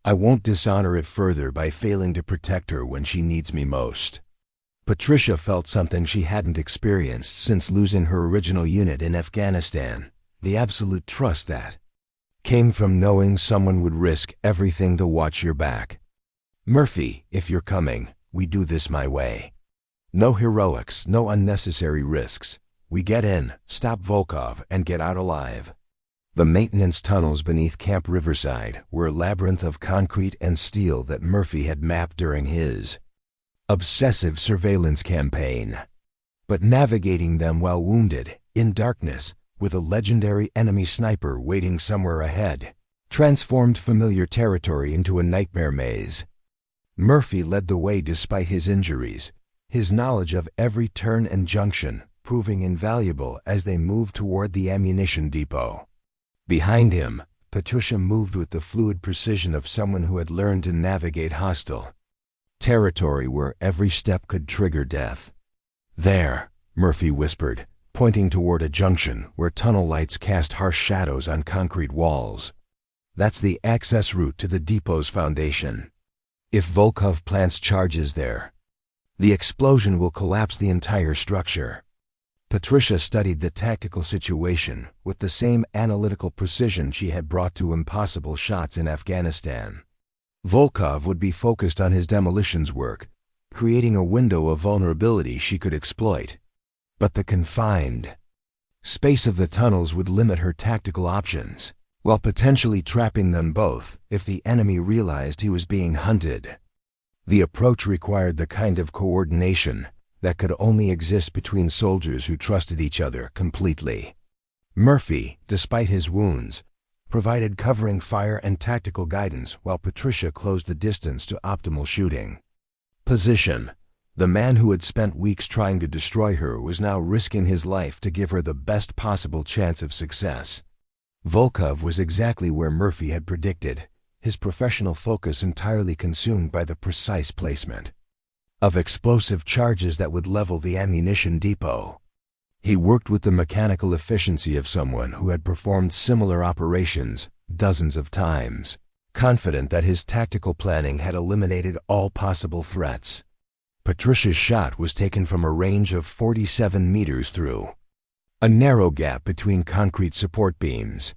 I won't dishonor it further by failing to protect her when she needs me most." Patricia felt something she hadn't experienced since losing her original unit in Afghanistan. the absolute trust that came from knowing someone would risk everything to watch your back. Murphy, if you're coming, we do this my way. No heroics, no unnecessary risks. We get in, stop Volkov, and get out alive. The maintenance tunnels beneath Camp Riverside were a labyrinth of concrete and steel that Murphy had mapped during his obsessive surveillance campaign. But navigating them while wounded, in darkness, with a legendary enemy sniper waiting somewhere ahead, transformed familiar territory into a nightmare maze. Murphy led the way despite his injuries, his knowledge of every turn and junction proving invaluable as they moved toward the ammunition depot. Behind him, Patricia moved with the fluid precision of someone who had learned to navigate hostile territory where every step could trigger death. There, Murphy whispered, pointing toward a junction where tunnel lights cast harsh shadows on concrete walls. That's the access route to the depot's foundation. If Volkov plants charges there, the explosion will collapse the entire structure. Patricia studied the tactical situation with the same analytical precision she had brought to impossible shots in Afghanistan. Volkov would be focused on his demolitions work, creating a window of vulnerability she could exploit. But the confined space of the tunnels would limit her tactical options, while potentially trapping them both if the enemy realized he was being hunted. The approach required the kind of coordination that could only exist between soldiers who trusted each other completely. Murphy, despite his wounds, provided covering fire and tactical guidance while Patricia closed the distance to optimal shooting. Position. The man who had spent weeks trying to destroy her was now risking his life to give her the best possible chance of success. Volkov was exactly where Murphy had predicted, his professional focus entirely consumed by the precise placement of explosive charges that would level the ammunition depot. He worked with the mechanical efficiency of someone who had performed similar operations dozens of times, confident that his tactical planning had eliminated all possible threats. Patricia's shot was taken from a range of 47 meters through a narrow gap between concrete support beams.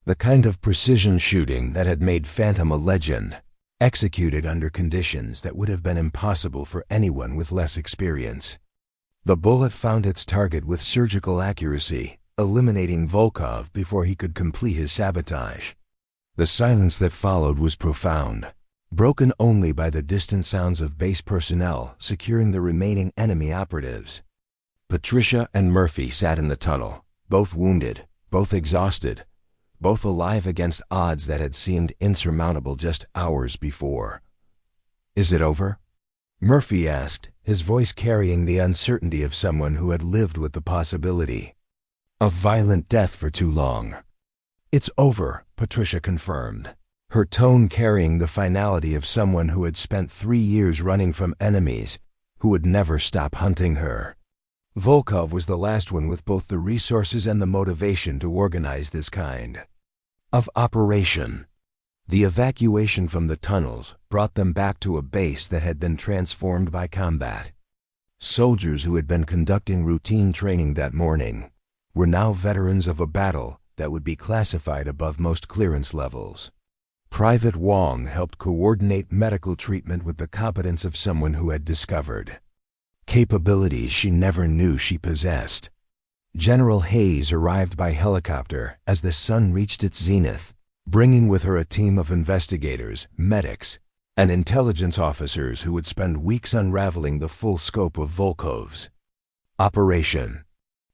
The kind of precision shooting that had made Phantom a legend, executed under conditions that would have been impossible for anyone with less experience. The bullet found its target with surgical accuracy, eliminating Volkov before he could complete his sabotage. The silence that followed was profound, broken only by the distant sounds of base personnel securing the remaining enemy operatives. Patricia and Murphy sat in the tunnel, both wounded, both exhausted, both alive against odds that had seemed insurmountable just hours before. "Is it over?" Murphy asked, his voice carrying the uncertainty of someone who had lived with the possibility of violent death for too long. "It's over," Patricia confirmed, her tone carrying the finality of someone who had spent 3 years running from enemies who would never stop hunting her. Volkov was the last one with both the resources and the motivation to organize this kind of operation. The evacuation from the tunnels brought them back to a base that had been transformed by combat. Soldiers who had been conducting routine training that morning were now veterans of a battle that would be classified above most clearance levels. Private Wong helped coordinate medical treatment with the competence of someone who had discovered capabilities she never knew she possessed. General Hayes arrived by helicopter as the sun reached its zenith, bringing with her a team of investigators, medics, and intelligence officers who would spend weeks unraveling the full scope of Volkov's operation.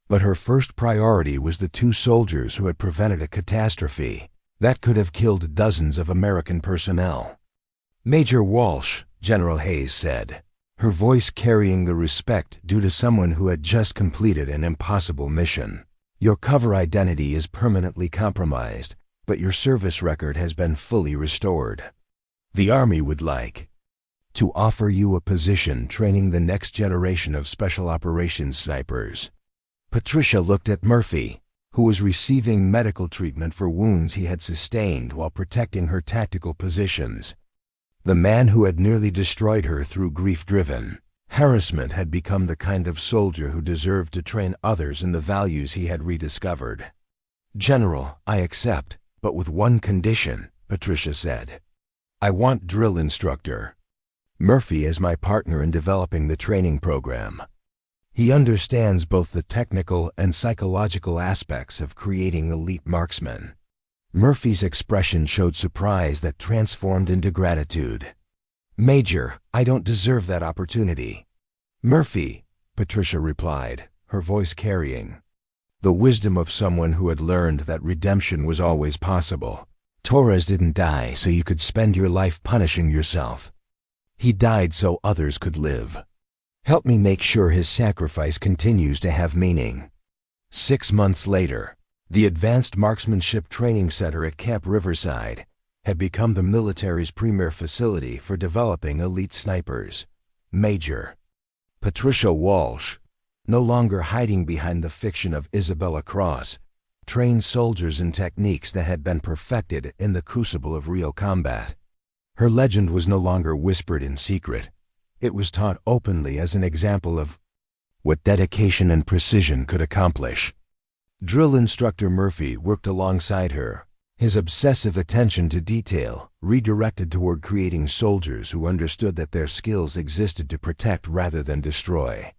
But her first priority was the 2 soldiers who had prevented a catastrophe that could have killed dozens of American personnel. "Major Walsh," General Hayes said, her voice carrying the respect due to someone who had just completed an impossible mission. "Your cover identity is permanently compromised, but your service record has been fully restored. The Army would like to offer you a position training the next generation of special operations snipers." Patricia looked at Murphy, who was receiving medical treatment for wounds he had sustained while protecting her tactical positions. The man who had nearly destroyed her through grief-driven harassment had become the kind of soldier who deserved to train others in the values he had rediscovered. "General, I accept, but with one condition," Patricia said. "I want drill instructor Murphy as my partner in developing the training program. He understands both the technical and psychological aspects of creating elite marksmen." Murphy's expression showed surprise that transformed into gratitude. "Major, I don't deserve that opportunity." "Murphy," Patricia replied, her voice carrying the wisdom of someone who had learned that redemption was always possible. "Torres didn't die so you could spend your life punishing yourself. He died so others could live. Help me make sure his sacrifice continues to have meaning." 6 months later, the Advanced Marksmanship Training Center at Camp Riverside had become the military's premier facility for developing elite snipers. Major Patricia Walsh, no longer hiding behind the fiction of Isabella Cross, trained soldiers in techniques that had been perfected in the crucible of real combat. Her legend was no longer whispered in secret. It was taught openly as an example of what dedication and precision could accomplish. Drill instructor Murphy worked alongside her, his obsessive attention to detail redirected toward creating soldiers who understood that their skills existed to protect rather than destroy.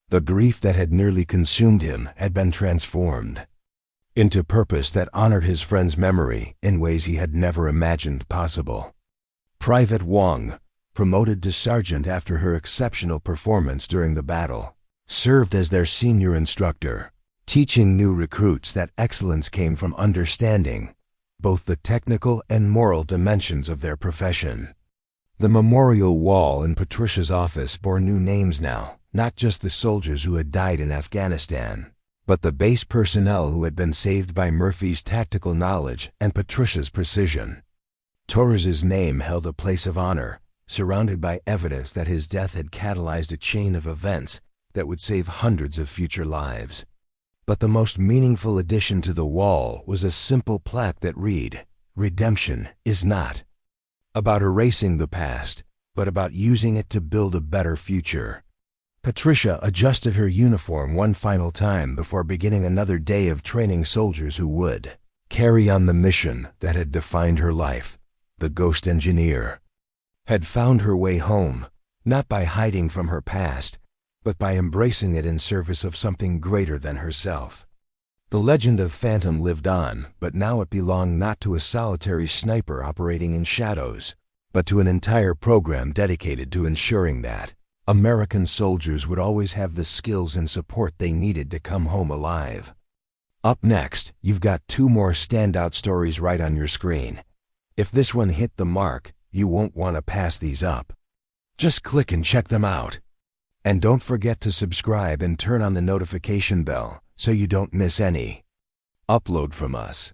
The grief that had nearly consumed him had been transformed into purpose that honored his friend's memory in ways he had never imagined possible. Private Wong, promoted to sergeant after her exceptional performance during the battle, served as their senior instructor, teaching new recruits that excellence came from understanding both the technical and moral dimensions of their profession. The memorial wall in Patricia's office bore new names now, not just the soldiers who had died in Afghanistan, but the base personnel who had been saved by Murphy's tactical knowledge and Patricia's precision. Torres's name held a place of honor, surrounded by evidence that his death had catalyzed a chain of events that would save hundreds of future lives. But the most meaningful addition to the wall was a simple plaque that read, "Redemption is not about erasing the past, but about using it to build a better future." Patricia adjusted her uniform one final time before beginning another day of training soldiers who would carry on the mission that had defined her life. The ghost engineer had found her way home, not by hiding from her past, but by embracing it in service of something greater than herself. The legend of Phantom lived on, but now it belonged not to a solitary sniper operating in shadows, but to an entire program dedicated to ensuring that American soldiers would always have the skills and support they needed to come home alive. Up next, you've got 2 more standout stories right on your screen. If this one hit the mark, you won't want to pass these up. Just click and check them out. And don't forget to subscribe and turn on the notification bell so you don't miss any upload from us.